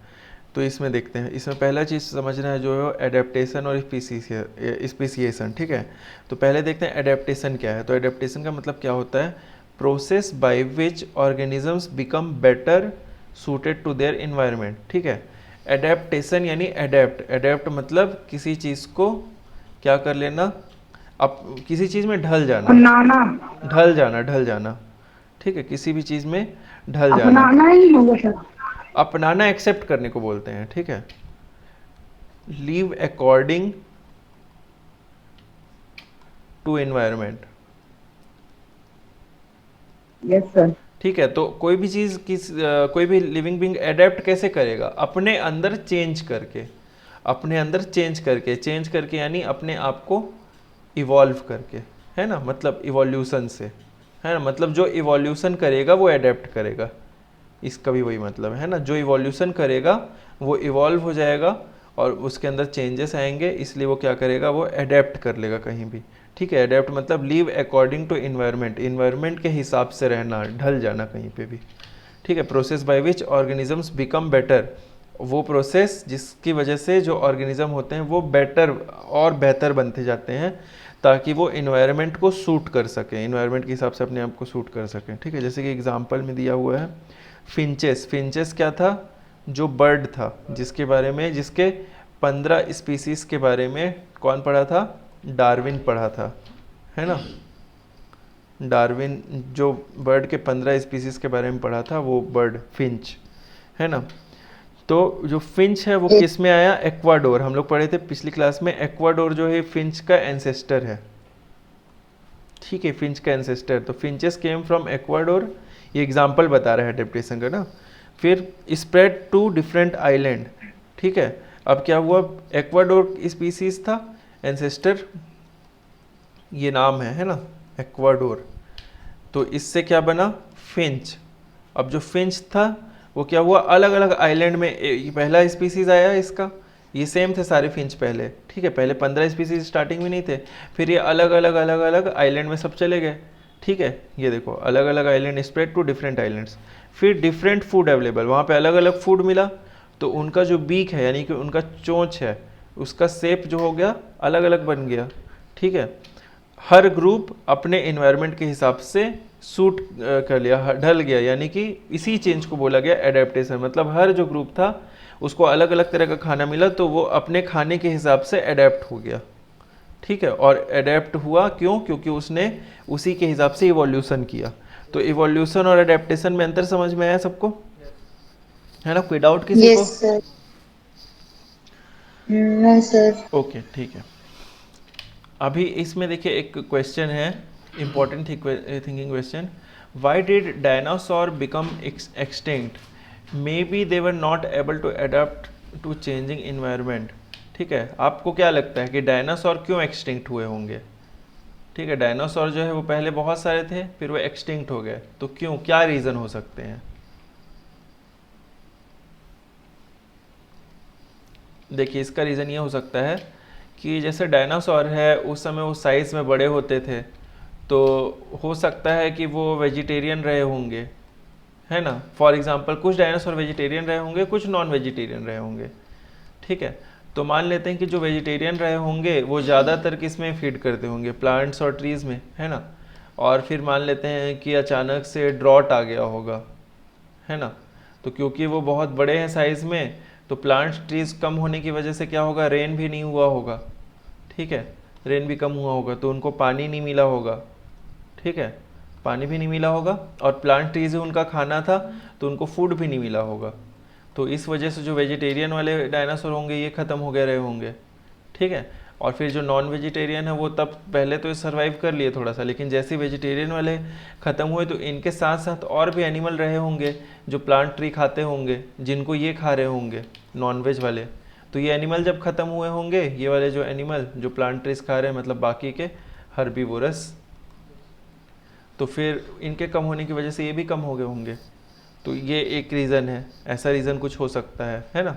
तो इसमें देखते हैं। इसमें पहला चीज़ समझना है जो है एडेप्टेशन और स्पेसिएशन। ठीक है, तो पहले देखते हैं एडेप्टेशन क्या है। तो एडेप्टेशन का मतलब क्या होता है, process by which organisms become better suited to their environment. ठीक है, एडेप्टेशन यानी एडेप्ट मतलब किसी चीज़ को क्या कर लेना, अब किसी चीज़ में ढल जाना, अपनाना। ढल जाना। ठीक है, किसी भी चीज़ में ढल जाना। अपनाना ही होगा सर। अपनाना एक्सेप्ट करने को बोलते हैं। ठीक है, live according to environment. Yes sir. ठीक है, तो कोई भी चीज़ कोई भी लिविंग बींग एडेप्ट कैसे करेगा, अपने अंदर चेंज करके, अपने अंदर चेंज करके यानी अपने आप को इवॉल्व करके, है ना, मतलब इवोल्यूशन से, है ना, मतलब जो इवोल्यूशन करेगा वो एडेप्ट करेगा, इसका भी वही मतलब है ना। जो इवोल्यूशन करेगा वो इवॉल्व हो जाएगा और उसके अंदर चेंजेस आएंगे, इसलिए वो क्या करेगा, वो एडेप्ट कर लेगा कहीं भी। ठीक है, एडेप्ट मतलब live according to environment, environment के हिसाब से रहना, ढल जाना कहीं पे भी। ठीक है, process by which organisms become better, वो प्रोसेस जिसकी वजह से जो ऑर्गेनिज्म होते हैं वो बेटर और बेहतर बनते जाते हैं, ताकि वो इन्वायरमेंट को सूट कर सकें, इन्वायरमेंट के हिसाब से अपने आप को सूट कर सकें। ठीक है, जैसे कि एग्जांपल में दिया हुआ है फिंचेस। फिंचेस क्या था, जो बर्ड था, जिसके बारे में, जिसके 15 स्पीसीज के बारे में कौन पढ़ा था, डार्विन पढ़ा था, है ना। डार्विन जो बर्ड के 15 स्पीसीज के बारे में पढ़ा था, वो बर्ड फिंच, है ना। तो जो फिंच है वो किस में आया, एक्वाडोर। हम लोग पढ़े थे पिछली क्लास में, एक्वाडोर जो है फिंच का एंसेस्टर है। ठीक है, फिंच का एंसेस्टर, तो फिंचेस केम फ्रॉम एक्वाडोर, ये एग्जाम्पल बता रहा है एडेप्टेशन का ना। फिर स्प्रेड टू डिफरेंट आइलैंड। ठीक है, अब क्या हुआ, एक्वाडोर स्पीसीज था, एंसेस्टर ये नाम है ना, एक्वाडोर। तो इससे क्या बना, फिंच। अब जो फिंच था वो क्या हुआ, अलग अलग आइलैंड में पहला स्पीसीज आया इसका, ये सेम थे सारे फिंच पहले। ठीक है, पहले 15 स्पीसीज स्टार्टिंग में नहीं थे, फिर ये अलग अलग आइलैंड में सब चले गए। ठीक है, ये देखो अलग अलग island, spread to different islands. फिर डिफरेंट फूड अवेलेबल, वहाँ पे अलग अलग फूड मिला, तो उनका जो बीक है यानी कि उनका चोंच है, उसका शेप जो हो गया अलग अलग बन गया। ठीक है, हर ग्रुप अपने इन्वायरमेंट के हिसाब से सूट कर लिया, ढल गया, यानी कि इसी चेंज को बोला गया एडेप्टेशन। मतलब हर जो ग्रुप था उसको अलग अलग तरह का खाना मिला, तो वो अपने खाने के हिसाब से अडेप्ट हो गया। ठीक है, और अडेप्ट हुआ क्यों, क्योंकि उसने उसी के हिसाब से इवोल्यूशन किया। तो इवोल्यूशन और अडेप्टेशन में अंतर समझ में आया सबको, है ना, कोई डाउट किसी को? Yes sir. नहीं सर। ओके, ठीक है। अभी इसमें देखिए एक क्वेश्चन है, important thinking question, why did dinosaur become extinct, maybe they were not able to adapt to changing environment. ठीक है, आपको क्या लगता है कि डायनासोर क्यों एक्सटिंक्ट हुए होंगे? ठीक है, डायनासोर जो है वो पहले बहुत सारे थे, फिर वो एक्सटिंक्ट हो गए, तो क्यों, क्या रीज़न हो सकते हैं? देखिए इसका रीज़न ये हो सकता है कि जैसे डायनासोर है उस समय वो साइज़ में बड़े होते थे, तो हो सकता है कि वो वेजिटेरियन रहे होंगे, है ना। फॉर एग्जांपल कुछ डायनासोर वेजिटेरियन रहे होंगे, कुछ नॉन वेजिटेरियन रहे होंगे, ठीक है। तो मान लेते हैं कि जो वेजिटेरियन रहे होंगे वो ज़्यादातर किस में फीड करते होंगे, प्लांट्स और ट्रीज़ में, है ना। और फिर मान लेते हैं कि अचानक से ड्रॉट आ गया होगा, है ना। तो क्योंकि वो बहुत बड़े हैं साइज़ में, तो प्लांट्स ट्रीज़ कम होने की वजह से क्या होगा, रेन भी नहीं हुआ होगा, ठीक है। रेन भी कम हुआ होगा तो उनको पानी नहीं मिला होगा, ठीक है। पानी भी नहीं मिला होगा और प्लांट ट्रीज उनका खाना था, तो उनको फूड भी नहीं मिला होगा। तो इस वजह से जो वेजिटेरियन वाले डायनासोर होंगे ये ख़त्म हो गए रहे होंगे, ठीक है। और फिर जो नॉन वेजिटेरियन है वो तब पहले तो सर्वाइव कर लिए थोड़ा सा, लेकिन जैसे वेजिटेरियन वाले ख़त्म हुए तो इनके साथ साथ और भी एनिमल रहे होंगे जो प्लांट ट्री खाते होंगे, जिनको ये खा रहे होंगे नॉन वेज वाले। तो ये एनिमल जब ख़त्म हुए होंगे, ये वाले जो एनिमल जो प्लांट ट्रीज खा रहे हैं, मतलब बाकी के हर्बीवोरस, तो फिर इनके कम होने की वजह से ये भी कम हो गए होंगे। तो ये एक रीज़न है, ऐसा रीज़न कुछ हो सकता है ना।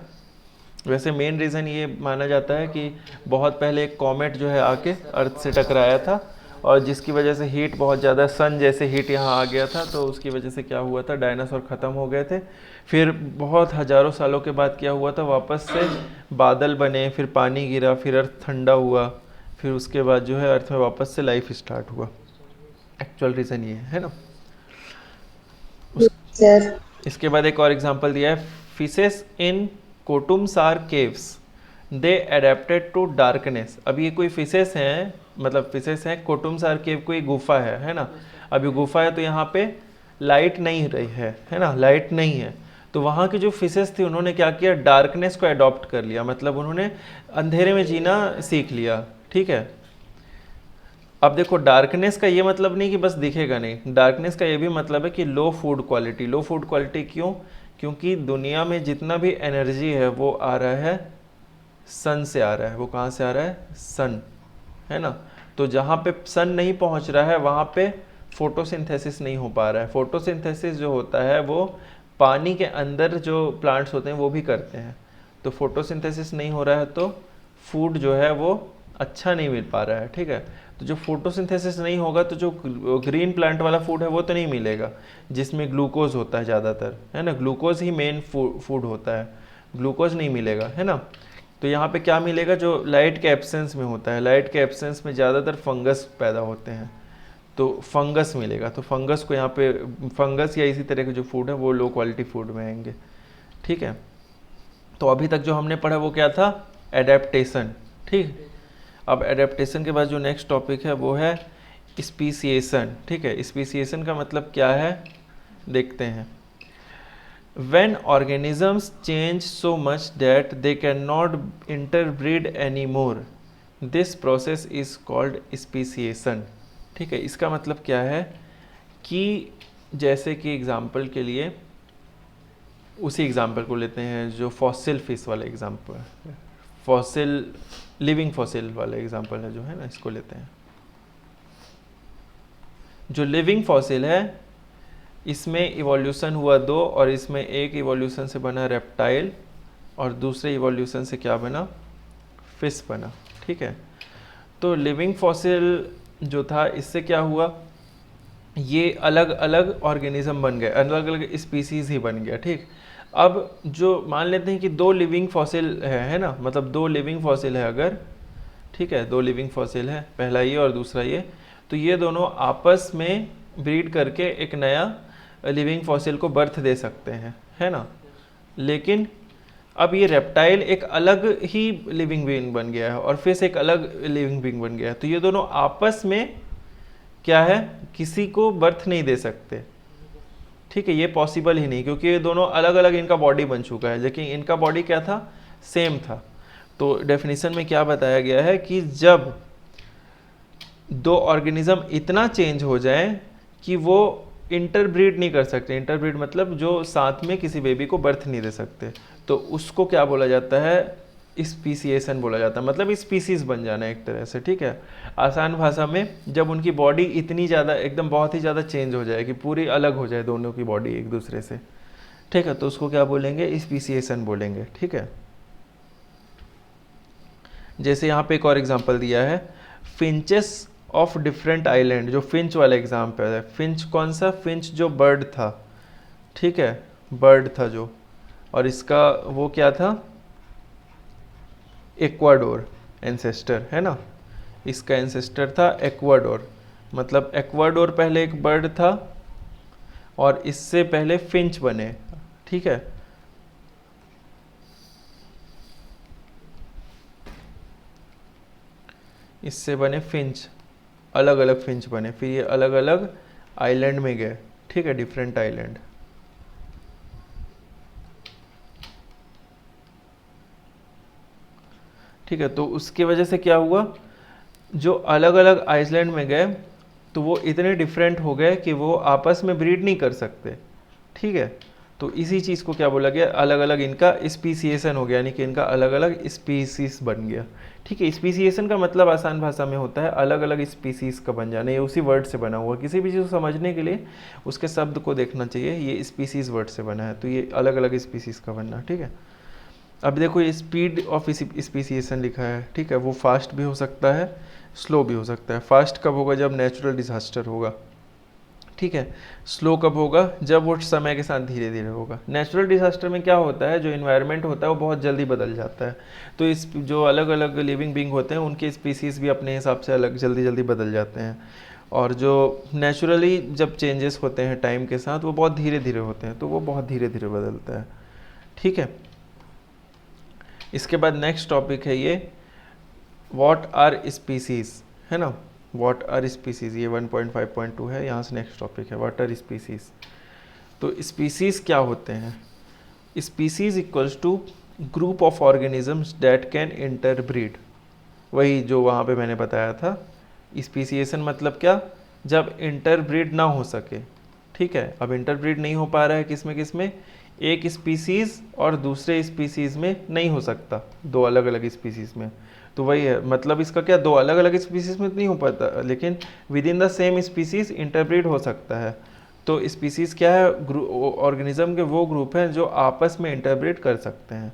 वैसे मेन रीज़न ये माना जाता है कि बहुत पहले एक कॉमेट जो है आके अर्थ से टकराया था, और जिसकी वजह से हीट बहुत ज़्यादा, सन जैसे हीट यहाँ आ गया था, तो उसकी वजह से क्या हुआ था, डायनासोर ख़त्म हो गए थे। फिर बहुत हज़ारों सालों के बाद क्या हुआ था, वापस से बादल बने, फिर पानी गिरा, फिर अर्थ ठंडा हुआ, फिर उसके बाद जो है अर्थ में वापस से लाइफ स्टार्ट हुआ। एक्चुअल रीज़न ये है ना। सर। इसके बाद एक और एग्जांपल दिया है, fishes in Kotumsar caves they adapted to darkness. अब ये कोई फिशेस हैं, मतलब फिशेस हैं, कोटुमसार केव कोई गुफा है ना। अब ये गुफा है तो यहाँ पे लाइट नहीं रही है ना, लाइट नहीं है। तो वहाँ की जो फिशेस थी उन्होंने क्या किया, डार्कनेस को अडॉप्ट कर लिया, मतलब उन्होंने अंधेरे में जीना सीख लिया, ठीक है। अब देखो डार्कनेस का ये मतलब नहीं कि बस दिखेगा नहीं, डार्कनेस का ये भी मतलब है कि लो फूड क्वालिटी। लो फूड क्वालिटी क्यों, क्योंकि दुनिया में जितना भी एनर्जी है वो आ रहा है सन से आ रहा है। वो कहाँ से आ रहा है, सन, है ना। तो जहाँ पे सन नहीं पहुँच रहा है वहाँ पे फोटोसिंथेसिस नहीं हो पा रहा है। फोटोसिंथेसिस जो होता है वो पानी के अंदर जो प्लांट्स होते हैं वो भी करते हैं। तो फोटोसिंथेसिस नहीं हो रहा है तो फूड जो है वो अच्छा नहीं मिल पा रहा है, ठीक है। तो जो फोटोसिंथेसिस नहीं होगा तो जो ग्रीन प्लांट वाला फूड है वो तो नहीं मिलेगा, जिसमें ग्लूकोज होता है ज़्यादातर, है ना। ग्लूकोज ही मेन फूड होता है, ग्लूकोज नहीं मिलेगा, है ना। तो यहाँ पे क्या मिलेगा, जो लाइट के एब्सेंस में होता है, लाइट के एब्सेंस में ज़्यादातर फंगस पैदा होते हैं, तो फंगस मिलेगा। तो फंगस को यहाँ पे, फंगस या इसी तरह के जो फूड है वो लो क्वालिटी फूड में आएंगे, ठीक है। तो अभी तक जो हमने पढ़ा वो क्या था, एडेप्टेशन, ठीक। अब एडेप्टेशन के बाद जो नेक्स्ट टॉपिक है वो है स्पीसिएशन, ठीक है। स्पीसिएशन का मतलब क्या है देखते हैं। When organisms change so much that they cannot interbreed anymore, this process is called speciation, ठीक है। इसका मतलब क्या है कि जैसे कि एग्जाम्पल के लिए उसी एग्जाम्पल को लेते हैं जो फॉसिल फिश वाला एग्जाम्पल, फॉसिल लिविंग फॉसिल वाला एग्जाम्पल है जो है ना, इसको लेते हैं। जो लिविंग फॉसिल है इसमें इवोल्यूशन हुआ दो, और इसमें एक इवोल्यूशन से बना रेप्टाइल और दूसरे इवोल्यूशन से क्या बना, फिश बना, ठीक है। तो लिविंग फॉसिल जो था इससे क्या हुआ, ये अलग अलग ऑर्गेनिज्म बन गए, अलग अलग स्पीसीज ही बन गया, ठीक। अब जो मान लेते हैं कि दो लिविंग फॉसिल है ना, मतलब दो लिविंग फॉसिल है अगर, ठीक है, दो लिविंग फॉसिल है, पहला ये और दूसरा ये, तो ये दोनों आपस में ब्रीड करके एक नया लिविंग फॉसिल को बर्थ दे सकते हैं, है ना। लेकिन अब ये रेप्टाइल एक अलग ही लिविंग बीइंग बन गया है और फिश एक अलग लिविंग बीइंग बन गया है, तो ये दोनों आपस में क्या है, किसी को बर्थ नहीं दे सकते, ठीक है। ये पॉसिबल ही नहीं, क्योंकि ये दोनों अलग अलग इनका बॉडी बन चुका है, लेकिन इनका बॉडी क्या था, सेम था। तो डेफिनेशन में क्या बताया गया है कि जब दो ऑर्गेनिज्म इतना चेंज हो जाए कि वो इंटरब्रीड नहीं कर सकते, इंटरब्रीड मतलब जो साथ में किसी बेबी को बर्थ नहीं दे सकते, तो उसको क्या बोला जाता है, स्पीसिएशन बोला जाता है, मतलब स्पीसीज बन जाना एक तरह से, ठीक है। आसान भाषा में जब उनकी बॉडी इतनी ज़्यादा एकदम बहुत ही ज़्यादा चेंज हो जाए कि पूरी अलग हो जाए दोनों की बॉडी एक दूसरे से, ठीक है, तो उसको क्या बोलेंगे, स्पीसिएशन बोलेंगे, ठीक है। जैसे यहाँ पे एक और एग्जांपल दिया है, फिंचेस ऑफ डिफरेंट आइलैंड, जो फिंच वाला एग्जांपल है। फिंच कौन सा? फिंच जो बर्ड था, ठीक है, बर्ड था जो, और इसका वो क्या था? एक्वाडोर एंसेस्टर, है ना, इसका एंसेस्टर था एक्वाडोर। मतलब एक्वाडोर पहले एक बर्ड था और इससे पहले फिंच बने, ठीक है। इससे बने फिंच, अलग अलग फिंच बने, फिर ये अलग अलग आइलैंड में गए, ठीक है, डिफरेंट आइलैंड। ठीक है, तो उसकी वजह से क्या हुआ, जो अलग अलग आइलैंड में गए तो वो इतने डिफरेंट हो गए कि वो आपस में ब्रीड नहीं कर सकते, ठीक है। तो इसी चीज़ को क्या बोला गया, अलग अलग इनका स्पीसीएशन हो गया, यानी कि इनका अलग अलग स्पीसीज बन गया, ठीक है। स्पीसीएशन का मतलब आसान भाषा में होता है अलग अलग स्पीसीज का बन जाना। ये उसी वर्ड से बना हुआ, किसी भी चीज़ को समझने के लिए उसके शब्द को देखना चाहिए। ये स्पीसीज वर्ड से बना है, तो ये अलग अलग स्पीसीज का बनना, ठीक है। अब देखो ये स्पीड ऑफ स्पीसीएशन लिखा है, ठीक है, वो फास्ट भी हो सकता है, स्लो भी हो सकता है। फास्ट कब होगा? जब नेचुरल डिजास्टर होगा, ठीक है। स्लो कब होगा? जब वो समय के साथ धीरे धीरे होगा। नेचुरल डिजास्टर में क्या होता है, जो इन्वायरमेंट होता है वो बहुत जल्दी बदल जाता है, तो इस जो अलग अलग लिविंग बींग होते हैं उनके स्पीसीज भी अपने हिसाब से अलग जल्दी जल्दी बदल जाते हैं। और जो नेचुरली जब चेंजेस होते हैं टाइम के साथ वो बहुत धीरे धीरे होते हैं, तो वो बहुत धीरे धीरे बदलता है, ठीक है। इसके बाद नेक्स्ट टॉपिक है ये व्हाट आर स्पीसीज, है ना, व्हाट आर स्पीसीज, ये 1.5.2 है, यहाँ से नेक्स्ट टॉपिक है व्हाट आर स्पीसीज। तो स्पीसीज क्या होते हैं? Species equals to group of organisms that can interbreed, वही जो वहाँ पे मैंने बताया था। स्पीसीएशन मतलब क्या? जब इंटरब्रीड ना हो सके, ठीक है। अब इंटरब्रीड नहीं हो पा रहा है किस में, एक स्पीसीज और दूसरे स्पीसीज में नहीं हो सकता, दो अलग अलग स्पीसीज में। तो वही है, मतलब इसका क्या, दो अलग अलग स्पीसीज में तो नहीं हो पाता, लेकिन with in the same species interbreed हो सकता है। तो स्पीसीज क्या है? ऑर्गेनिज्म के वो ग्रुप हैं जो आपस में इंटरब्रीड कर सकते हैं,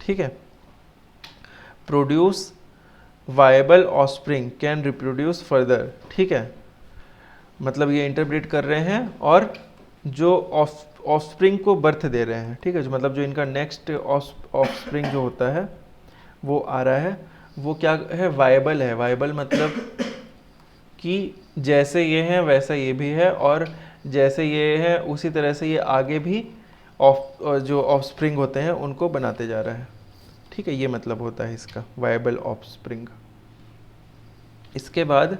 ठीक है। Produce viable offspring can reproduce further, ठीक है, मतलब ये इंटरब्रीड कर रहे हैं और जो ऑफस्प्रिंग को बर्थ दे रहे हैं, ठीक है, जो मतलब जो इनका नेक्स्ट ऑफस्प्रिंग जो होता है वो आ रहा है, वो क्या है? वायबल है। वायबल मतलब कि जैसे ये हैं वैसा ये भी है, और जैसे ये है उसी तरह से ये आगे भी जो ऑफस्प्रिंग होते हैं उनको बनाते जा रहा है, ठीक है, ये मतलब होता है इसका वायबल ऑफस्प्रिंग। इसके बाद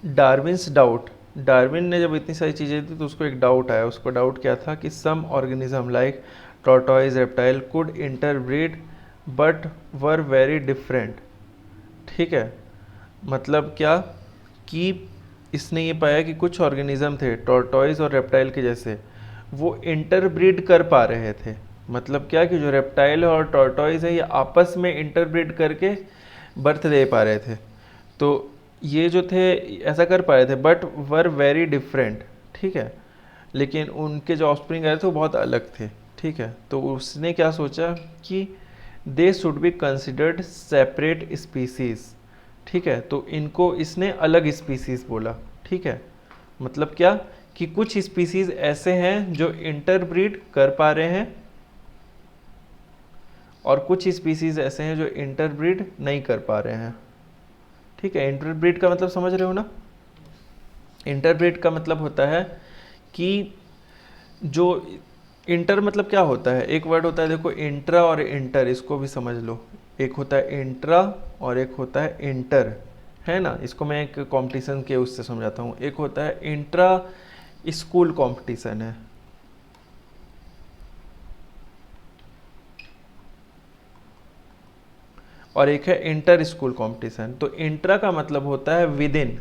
डार्विन्स डाउट, डार्विन ने जब इतनी सारी चीज़ें दी तो उसको एक डाउट आया। उसको डाउट क्या था कि some organism like tortoise reptile could interbreed but were very different, ठीक है। मतलब क्या कि इसने ये पाया कि कुछ ऑर्गेनिज्म थे टॉर्टोइज और रेप्टाइल के जैसे, वो इंटरब्रीड कर पा रहे थे। मतलब क्या कि जो रेप्टाइल और टॉर्टोइज है ये आपस में इंटरब्रीड करके बर्थ दे पा रहे थे। तो ये जो थे ऐसा कर पा रहे थे, बट वर वेरी डिफरेंट, ठीक है, लेकिन उनके जो ऑफस्प्रिंग आए थे वो बहुत अलग थे, ठीक है। तो उसने क्या सोचा कि they should be considered separate species, ठीक है, तो इनको इसने अलग स्पीसीज बोला, ठीक है। मतलब क्या कि कुछ स्पीसीज ऐसे हैं जो इंटरब्रीड कर पा रहे हैं और कुछ स्पीसीज ऐसे हैं जो इंटरब्रीड नहीं कर पा रहे हैं, ठीक है। इंटरब्रीड का मतलब समझ रहे हो ना? इंटरब्रीड का मतलब होता है कि जो इंटर मतलब क्या होता है, एक वर्ड होता है, देखो इंट्रा और इंटर, इसको भी समझ लो। एक होता है इंट्रा और एक होता है इंटर, है ना। इसको मैं एक कंपटीशन के उससे समझाता हूँ। एक होता है इंट्रा स्कूल कंपटीशन है, और एक है इंटर स्कूल कंपटीशन। तो इंट्रा का मतलब होता है विद इन,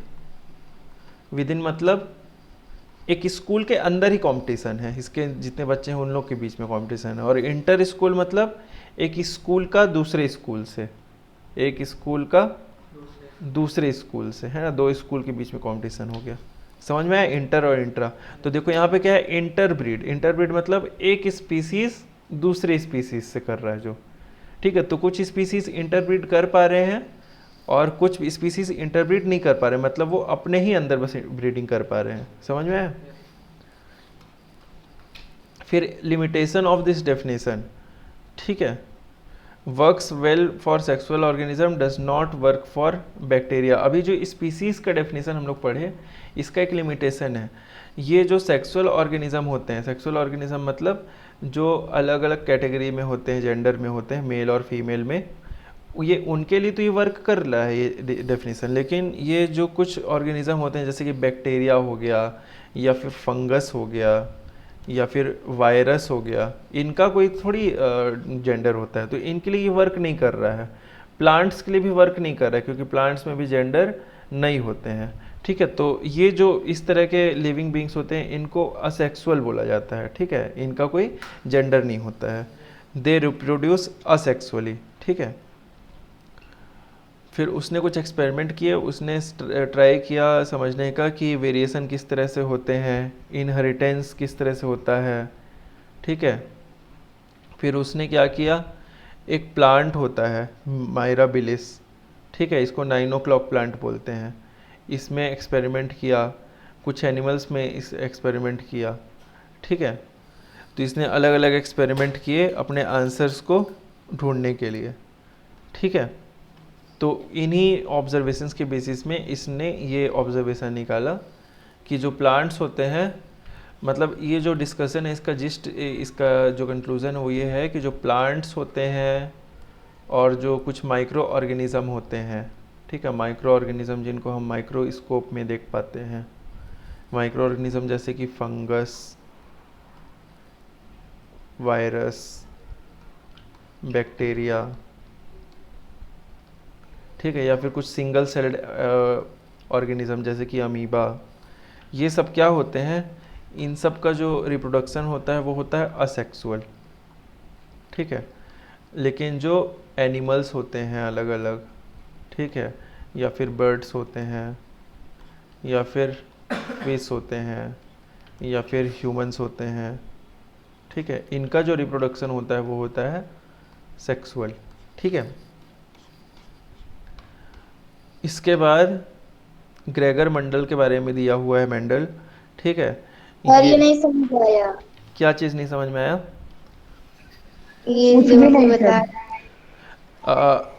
विद इन मतलब एक स्कूल के अंदर ही कंपटीशन है, इसके जितने बच्चे हैं उन लोग के बीच में कंपटीशन है। और इंटर स्कूल मतलब एक स्कूल का दूसरे स्कूल से, एक स्कूल का दूसरे स्कूल से, है ना, दो स्कूल के बीच में कंपटीशन हो गया। समझ में आया इंटर और इंट्रा? तो देखो यहाँ पे क्या है, इंटरब्रीड। इंटरब्रीड मतलब एक स्पीसीज दूसरे स्पीसीज से कर रहा है जो, ठीक है। तो कुछ स्पीसीज इंटरब्रीड कर पा रहे हैं और कुछ स्पीसीज इंटरब्रीड नहीं कर पा रहे, मतलब वो अपने ही अंदर बस ब्रीडिंग कर पा रहे हैं। समझ में आया? फिर लिमिटेशन ऑफ दिस डेफिनेशन, ठीक है, works well for sexual organism does not work for bacteria. अभी जो स्पीसीज का डेफिनेशन हम लोग पढ़े, इसका एक लिमिटेशन है। ये जो सेक्सुअल ऑर्गेनिज्म होते हैं, सेक्सुअल ऑर्गेनिज्म मतलब जो अलग अलग कैटेगरी में होते हैं, जेंडर में होते हैं, मेल और फीमेल में, ये उनके लिए तो ये वर्क कर रहा है ये डेफिनेशन। लेकिन ये जो कुछ ऑर्गेनिज्म होते हैं जैसे कि बैक्टीरिया हो गया या फिर फंगस हो गया या फिर वायरस हो गया, इनका कोई थोड़ी जेंडर होता है, तो इनके लिए ये वर्क नहीं कर रहा है। प्लांट्स के लिए भी वर्क नहीं कर रहा है क्योंकि प्लांट्स में भी जेंडर नहीं होते हैं, ठीक है। तो ये जो इस तरह के लिविंग बींग्स होते हैं इनको असेक्सुअल बोला जाता है, ठीक है, इनका कोई जेंडर नहीं होता है, दे रिप्रोड्यूस असेक्सुअली, ठीक है। फिर उसने कुछ एक्सपेरिमेंट किए, उसने ट्राई किया समझने का कि वेरिएशन किस तरह से होते हैं, इनहेरिटेंस किस तरह से होता है, ठीक है। फिर उसने क्या किया, एक प्लांट होता है माइराबिलिस, ठीक है, इसको 9 o'clock प्लांट बोलते हैं, इसमें एक्सपेरिमेंट किया, कुछ एनिमल्स में इस एक्सपेरिमेंट किया, ठीक है। तो इसने अलग अलग एक्सपेरिमेंट किए अपने आंसर्स को ढूंढने के लिए, ठीक है। तो इन्हीं ऑब्जर्वेशंस के बेसिस में इसने ये ऑब्जर्वेशन निकाला कि जो प्लांट्स होते हैं, मतलब ये जो डिस्कशन है इसका इसका जो कंक्लूज़न है वो ये है कि जो प्लांट्स होते हैं और जो कुछ माइक्रो ऑर्गेनिज़म होते हैं, ठीक है, माइक्रो ऑर्गेनिज़म जिनको हम माइक्रोस्कोप में देख पाते हैं, माइक्रो ऑर्गेनिज़म जैसे कि फंगस, वायरस, बैक्टीरिया, ठीक है, या फिर कुछ सिंगल सेल्ड ऑर्गेनिज्म जैसे कि अमीबा, ये सब क्या होते हैं, इन सब का जो रिप्रोडक्शन होता है वो होता है असेक्सुअल, ठीक है। लेकिन जो एनिमल्स होते हैं अलग अलग, ठीक है, या फिर बर्ड्स होते हैं या फिर फिश होते हैं या फिर ह्यूमंस होते हैं, ठीक है, इनका जो रिप्रोडक्शन होता है वो होता है सेक्सुअल, ठीक है। इसके बाद ग्रेगर मंडल के बारे में दिया हुआ है, मेंडल, ठीक है। और ये नहीं समझ आया, क्या चीज़ नहीं समझ में आया? ये कुछ जो भी अभी नहीं बता सर।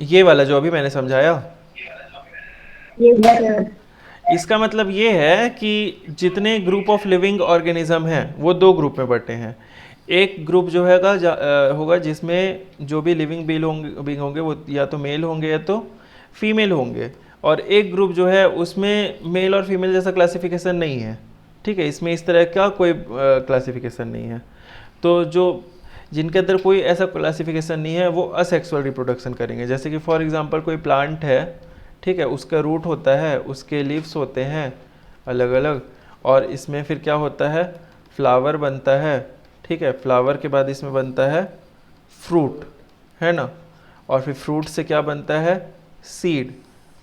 ये वाला जो अभी मैंने समझाया, यस सर। इसका मतलब ये है कि जितने ग्रुप ऑफ लिविंग ऑर्गेनिज्म हैं वो 2 ग्रुप में बटे हैं। एक ग्रुप जो होगा जिसमें जो भी लिविंग बींग होंगे वो या तो मेल होंगे या तो फीमेल होंगे, और एक ग्रुप जो है उसमें मेल और फीमेल जैसा क्लासिफिकेशन नहीं है, ठीक है, इसमें इस तरह का कोई क्लासिफिकेशन नहीं है। तो जो जिनके अंदर कोई ऐसा क्लासिफिकेशन नहीं है वो असेक्सुअल रिप्रोडक्शन करेंगे। जैसे कि फॉर एग्जांपल कोई प्लांट है, ठीक है, उसका रूट होता है, उसके लीव्स होते हैं अलग अलग, और इसमें फिर क्या होता है, फ्लावर बनता है, ठीक है, फ्लावर के बाद इसमें बनता है फ्रूट, है ना, और फिर फ्रूट से क्या बनता है, सीड,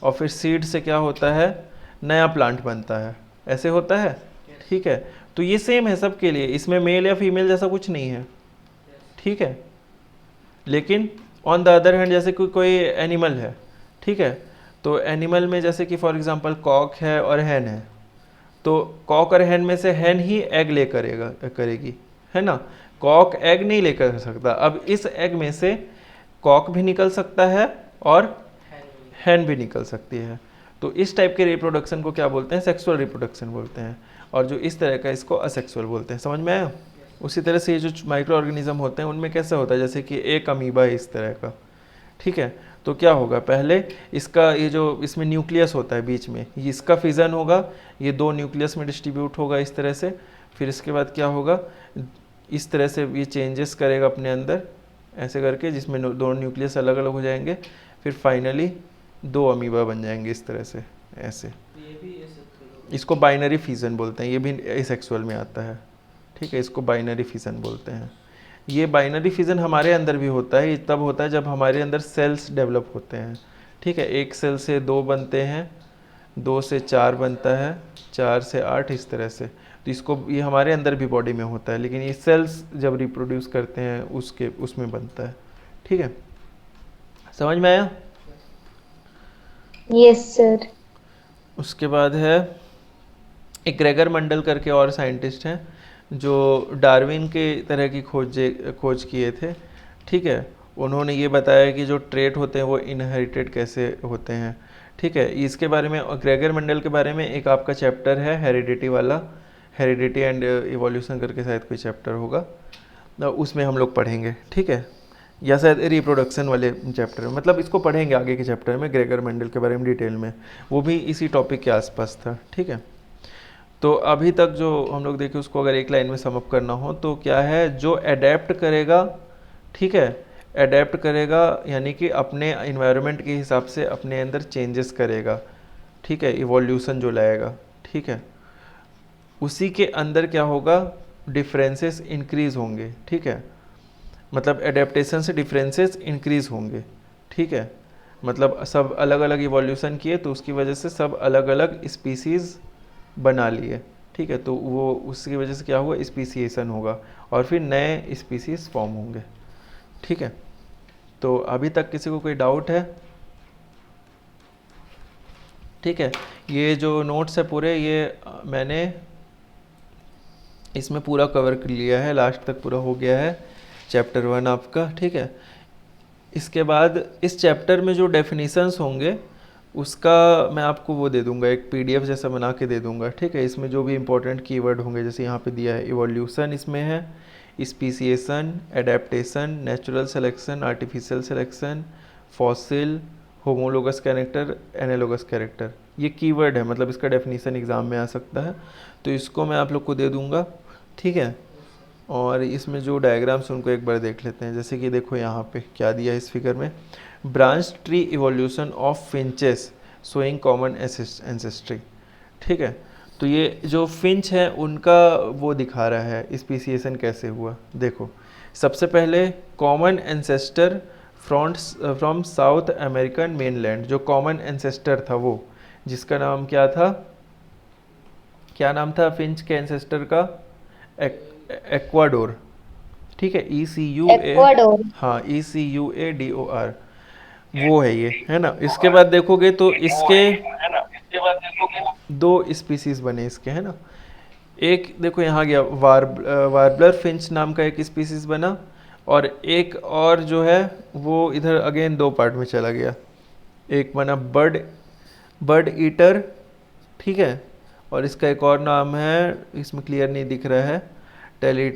और फिर सीड से क्या होता है, नया प्लांट बनता है, ऐसे होता है, ठीक है। तो ये सेम है सबके लिए, इसमें मेल या फीमेल जैसा कुछ नहीं है, ठीक है। लेकिन ऑन द अदर हैंड जैसे कोई एनिमल है, ठीक है, तो एनिमल में जैसे कि फॉर एग्जांपल कॉक है और हैन है, तो कॉक और हैन में से हैन ही एग ले करेगी, है ना, कॉक एग नहीं लेकर सकता। अब इस एग में से कॉक भी निकल सकता है और हैन भी निकल सकती है। तो इस टाइप के रिप्रोडक्शन को क्या बोलते हैं, सेक्सुअल रिप्रोडक्शन बोलते हैं, और जो इस तरह का इसको असेक्सुअल बोलते हैं। समझ में आया? उसी तरह से ये जो माइक्रो ऑर्गेनिज्म होते हैं उनमें कैसा होता है, जैसे कि एक अमीबा है इस तरह का, ठीक है, तो क्या होगा, पहले इसका ये जो इसमें न्यूक्लियस होता है बीच में, ये इसका फिजन होगा, ये 2 न्यूक्लियस में डिस्ट्रीब्यूट होगा इस तरह से, फिर इसके बाद क्या होगा, इस तरह से ये चेंजेस करेगा अपने अंदर ऐसे करके, जिसमें 2 न्यूक्लियस अलग अलग हो जाएंगे, फिर फाइनली 2 अमीबा बन जाएंगे इस तरह से, ऐसे। इसको बाइनरी फिजन बोलते हैं, ये भी एसेक्सुअल में आता है, ठीक है, इसको बाइनरी फिजन बोलते हैं। ये बाइनरी फिजन हमारे अंदर भी होता है, ये तब होता है जब हमारे अंदर सेल्स डेवलप होते हैं, ठीक है, 1 सेल से 2 बनते हैं, 2 से 4 बनता है, 4 से 8, इस तरह से। तो इसको ये हमारे अंदर भी बॉडी में होता है, लेकिन ये सेल्स जब रिप्रोड्यूस करते हैं उसमें बनता है, ठीक है, समझ में आया? Yes sir. उसके बाद है एक ग्रेगर मंडल करके और साइंटिस्ट हैं जो डार्विन के तरह की खोज किए थे। ठीक है, उन्होंने ये बताया कि जो ट्रेट होते हैं वो इनहेरिटेड कैसे होते हैं। ठीक है, इसके बारे में और ग्रेगर मंडल के बारे में एक आपका चैप्टर है हेरिडिटी वाला, हेरिडिटी एंड इवोल्यूशन करके शायद कोई चैप्टर होगा, तो उसमें हम लोग पढ़ेंगे। ठीक है, या शायद रिप्रोडक्शन वाले चैप्टर में, मतलब इसको पढ़ेंगे आगे के चैप्टर में ग्रेगर मेंडल के बारे में डिटेल में, वो भी इसी टॉपिक के आसपास था। ठीक है, तो अभी तक जो हम लोग देखे उसको अगर एक लाइन में समअप करना हो तो क्या है, जो अडेप्ट करेगा, ठीक है, अडेप्ट करेगा यानी कि अपने इन्वायरमेंट के हिसाब से अपने अंदर चेंजेस करेगा, ठीक है, इवोल्यूशन जो लाएगा, ठीक है, उसी के अंदर क्या होगा, डिफरेंसेस इंक्रीज होंगे। ठीक है, मतलब एडेप्टेशन से डिफरेंसेस इंक्रीज होंगे। ठीक है, मतलब सब अलग अलग इवोल्यूशन किए तो उसकी वजह से सब अलग अलग स्पीसीज़ बना लिए। ठीक है, तो वो उसकी वजह से क्या हुआ, स्पीसीएशन होगा और फिर नए स्पीसीज फॉर्म होंगे। ठीक है, तो अभी तक किसी को कोई डाउट है? ठीक है, ये जो नोट्स है पूरे ये मैंने इसमें पूरा कवर कर लिया है, लास्ट तक पूरा हो गया है चैप्टर 1 आपका। ठीक है, इसके बाद इस चैप्टर में जो डेफिनेशंस होंगे उसका मैं आपको वो दे दूंगा, एक पीडीएफ जैसा बना के दे दूंगा। ठीक है, इसमें जो भी इंपॉर्टेंट कीवर्ड होंगे जैसे यहाँ पे दिया है, इवोल्यूशन इसमें है, speciation, adaptation, natural selection, artificial selection, fossil, homologous character, analogous character, ये कीवर्ड है, मतलब इसका डेफिनेशन एग्ज़ाम में आ सकता है, तो इसको मैं आप लोग को दे दूँगा। ठीक है, और इसमें जो डायग्राम्स उनको एक बार देख लेते हैं। जैसे कि देखो यहाँ पे क्या दिया है इस फिगर में, branch tree evolution of finches showing common ancestry. ठीक है, तो ये जो फिंच है उनका वो दिखा रहा है स्पीसीएशन कैसे हुआ। देखो, सबसे पहले common ancestor from south American mainland, जो कॉमन एंसेस्टर था वो, जिसका नाम क्या था, क्या नाम था फिंच के एंसेस्टर का, एक्वाडोर। ठीक है, ECUA, एक्वाडोर। हाँ ECUADOR, वो है ये, है ना। इसके बाद देखोगे तो इसके दो स्पीसीज बने इसके, है ना। एक देखो यहाँ गया वार्बलर फिंच नाम का एक स्पीसीज बना, और एक और जो है वो इधर अगेन दो पार्ट में चला गया। एक बना बर्ड ईटर, ठीक है, और इसका एक और नाम है, इसमें क्लियर नहीं दिख रहा है, टेली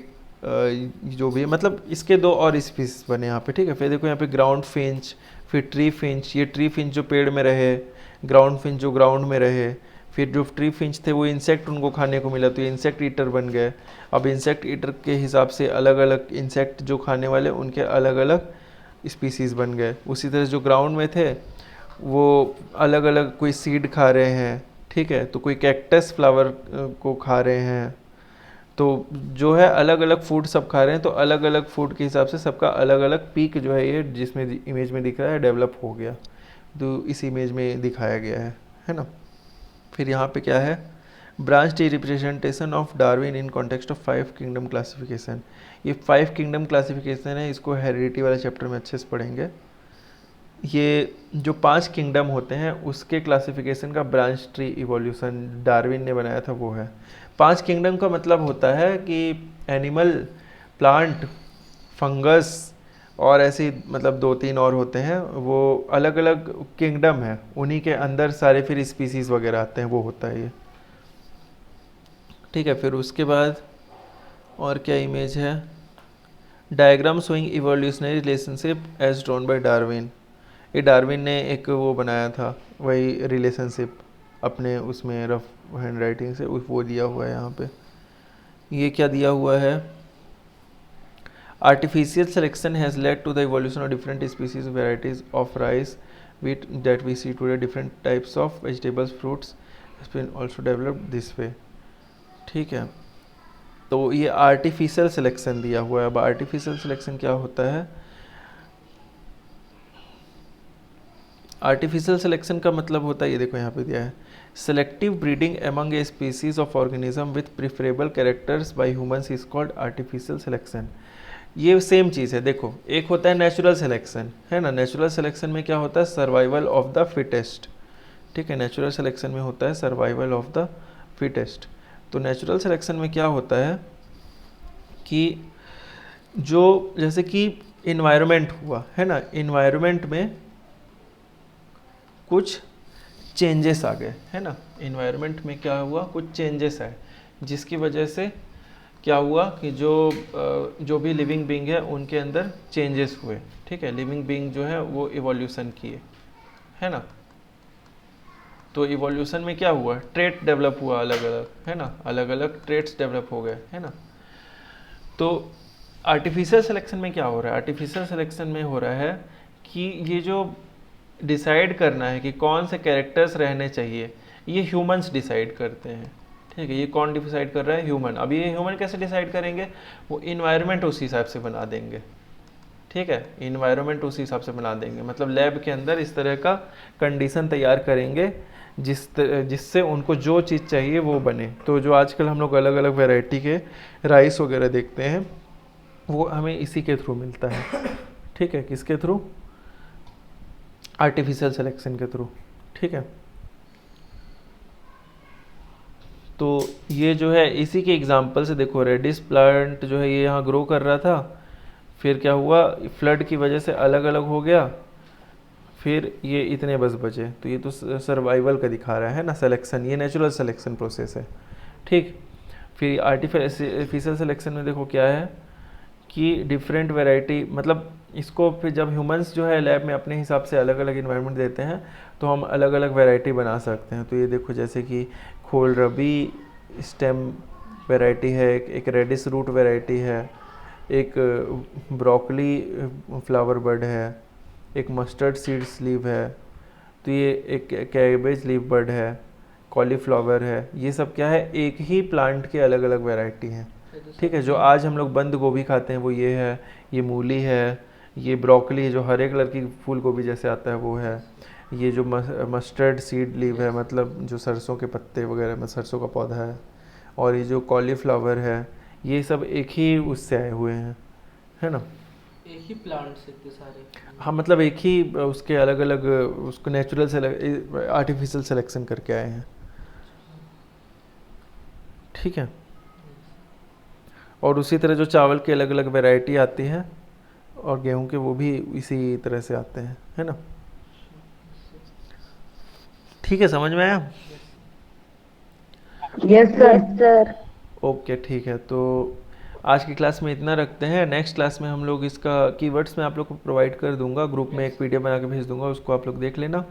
जो भी है, मतलब इसके दो और स्पीसीज बने यहाँ पे। ठीक है, फिर देखो यहाँ पे ग्राउंड फिंच, फिर ट्री फिंच, ये ट्री फिंच जो पेड़ में रहे, ग्राउंड फिंच जो ग्राउंड में रहे, फिर जो ट्री फिंच थे वो इंसेक्ट उनको खाने को मिला तो ये इंसेक्ट ईटर बन गए। अब इंसेक्ट ईटर के हिसाब से अलग अलग इंसेक्ट जो खाने वाले उनके अलग अलग स्पीसीज़ बन गए। उसी तरह जो ग्राउंड में थे वो अलग अलग, कोई सीड खा रहे हैं, ठीक है, तो कोई कैक्टस फ्लावर को खा रहे हैं, तो जो है अलग अलग फूड सब खा रहे हैं, तो अलग अलग फूड के हिसाब से सबका अलग अलग पीक जो है ये जिसमें इमेज में दिख रहा है डेवलप हो गया, तो इस इमेज में दिखाया गया है ना। फिर यहाँ पे क्या है, branch tea representation of Darwin in context of 5 kingdom classification. ये 5 किंगडम क्लासिफिकेशन है, इसको हेरिडिटी वाले चैप्टर में अच्छे से पढ़ेंगे। ये जो 5 किंगडम होते हैं उसके क्लासिफिकेशन का ब्रांच ट्री इवोल्यूशन डार्विन ने बनाया था वो है। 5 किंगडम का मतलब होता है कि एनिमल, प्लांट, फंगस और ऐसे मतलब 2-3 और होते हैं, वो अलग अलग किंगडम है, उन्हीं के अंदर सारे फिर स्पीसीज वगैरह आते हैं, वो होता है ये। ठीक है, फिर उसके बाद और क्या इमेज है, diagram showing evolutionary relationship as drawn by Darwin. ये डार्विन ने एक वो बनाया था, वही रिलेशनशिप अपने उसमें रफ हैंड राइटिंग से वो दिया हुआ है यहाँ पे। ये क्या दिया हुआ है, artificial selection has led to the evolution of different species varieties of rice, wheat that we see today. Different types of vegetables, fruits has been also developed this way. ठीक है, तो ये आर्टिफिशियल सिलेक्शन दिया हुआ है। अब artificial selection क्या होता है, आर्टिफिशियल सिलेक्शन का मतलब होता है, ये देखो यहाँ पे दिया है, selective breeding among a species of organism with preferable characters bye humans is called artificial selection. ये सेम चीज़ है। देखो, एक होता है नेचुरल सिलेक्शन, है ना। नेचुरल सिलेक्शन में क्या होता है, सर्वाइवल ऑफ द फिटेस्ट, ठीक है। नेचुरल सिलेक्शन में होता है सर्वाइवल ऑफ द फिटेस्ट। तो नेचुरल सिलेक्शन में क्या होता है कि जो जैसे कि इन्वायरमेंट हुआ, है ना, इन्वायरमेंट में कुछ चेंजेस आ गए, है ना। इन्वायरमेंट में क्या हुआ, कुछ चेंजेस आए, जिसकी वजह से क्या हुआ कि जो भी लिविंग बीइंग है उनके अंदर चेंजेस हुए, ठीक है। लिविंग बीइंग जो है वो इवोल्यूशन किए, है ना। तो इवोल्यूशन में क्या हुआ, ट्रेट डेवलप हुआ अलग अलग, है ना, अलग अलग ट्रेट्स डेवलप हो गए, है ना। तो आर्टिफिशियल सिलेक्शन में क्या हो रहा है, आर्टिफिशियल सिलेक्शन में हो रहा है कि ये जो डिसाइड करना है कि कौन से कैरेक्टर्स रहने चाहिए, ये ह्यूमंस डिसाइड करते हैं, ठीक है। ये कौन डिसाइड कर रहा है, ह्यूमन। अब ये ह्यूमन कैसे डिसाइड करेंगे, वो इन्वायरमेंट उस हिसाब से बना देंगे, ठीक है। इन्वायरमेंट उस हिसाब से बना देंगे, मतलब लैब के अंदर इस तरह का कंडीशन तैयार करेंगे जिससे उनको जो चीज़ चाहिए वो बने। तो जो आजकल हम लोग अलग अलग वैरायटी के राइस वगैरह देखते हैं, वो हमें इसी के थ्रू मिलता है, ठीक है। किसके थ्रू, आर्टिफिशियल सिलेक्शन के थ्रू, ठीक है। तो ये जो है इसी के एग्जांपल से देखो, रेडिस प्लांट जो है ये यहाँ ग्रो कर रहा था, फिर क्या हुआ, फ्लड की वजह से अलग अलग हो गया, फिर ये इतने बस बचे। तो ये तो सर्वाइवल का दिखा रहा है ना सिलेक्शन, ये नेचुरल सिलेक्शन प्रोसेस है, ठीक। फिर आर्टिफिशियल सिलेक्शन में देखो क्या है कि डिफरेंट वैरायटी, मतलब इसको फिर जब ह्यूमंस जो है लैब में अपने हिसाब से अलग अलग इन्वायरमेंट देते हैं तो हम अलग अलग वैरायटी बना सकते हैं। तो ये देखो जैसे कि कोलरबी स्टेम वैरायटी है, एक रेडिस रूट वैरायटी है, एक ब्रोकली फ्लावर बर्ड है, एक मस्टर्ड सीड्स लीव है, तो ये एक कैबेज लीव बर्ड है, कॉलीफ्लावर है। ये सब क्या है, एक ही प्लांट के अलग अलग वैरायटी हैं, ठीक है। जो आज हम लोग बंद गोभी खाते हैं वो ये है, ये मूली है, ये ब्रोकली जो हरे कलर की फूल गोभी जैसे आता है वो है, ये जो मस्टर्ड सीड लीव है, मतलब जो सरसों के पत्ते वगैरह में सरसों का पौधा है, और ये जो कॉलीफ्लावर है, ये सब एक ही उससे आए हुए हैं, है ना। एक ही प्लांट से इतने सारे। हाँ, मतलब एक ही उसके अलग अलग उसको नेचुरल आर्टिफिशियल सिलेक्शन करके आए हैं, ठीक है। और उसी तरह जो चावल की अलग अलग वैरायटी आती है और गेहूं के, वो भी इसी तरह से आते हैं, है ना। ठीक है, समझ में आया। Yes sir. ओके, ठीक है। तो आज की क्लास में इतना रखते हैं। नेक्स्ट क्लास में हम लोग इसका कीवर्ड्स में आप लोग को प्रोवाइड कर दूंगा, ग्रुप में एक पीडीएफ बना के भेज दूंगा, उसको आप लोग देख लेना।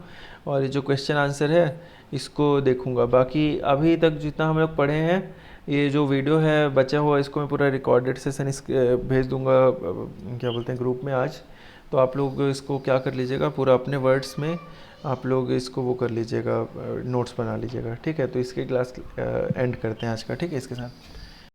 और ये जो क्वेश्चन आंसर है इसको देखूंगा। बाकी अभी तक जितना हम लोग पढ़े हैं, ये जो वीडियो है बचा हुआ, इसको मैं पूरा रिकॉर्डेड सेशन इस भेज दूंगा, क्या बोलते हैं, ग्रुप में आज। तो आप लोग इसको क्या कर लीजिएगा, पूरा अपने वर्ड्स में आप लोग इसको वो कर लीजिएगा, नोट्स बना लीजिएगा, ठीक है। तो इसकी क्लास एंड करते हैं आज का, ठीक है, इसके साथ।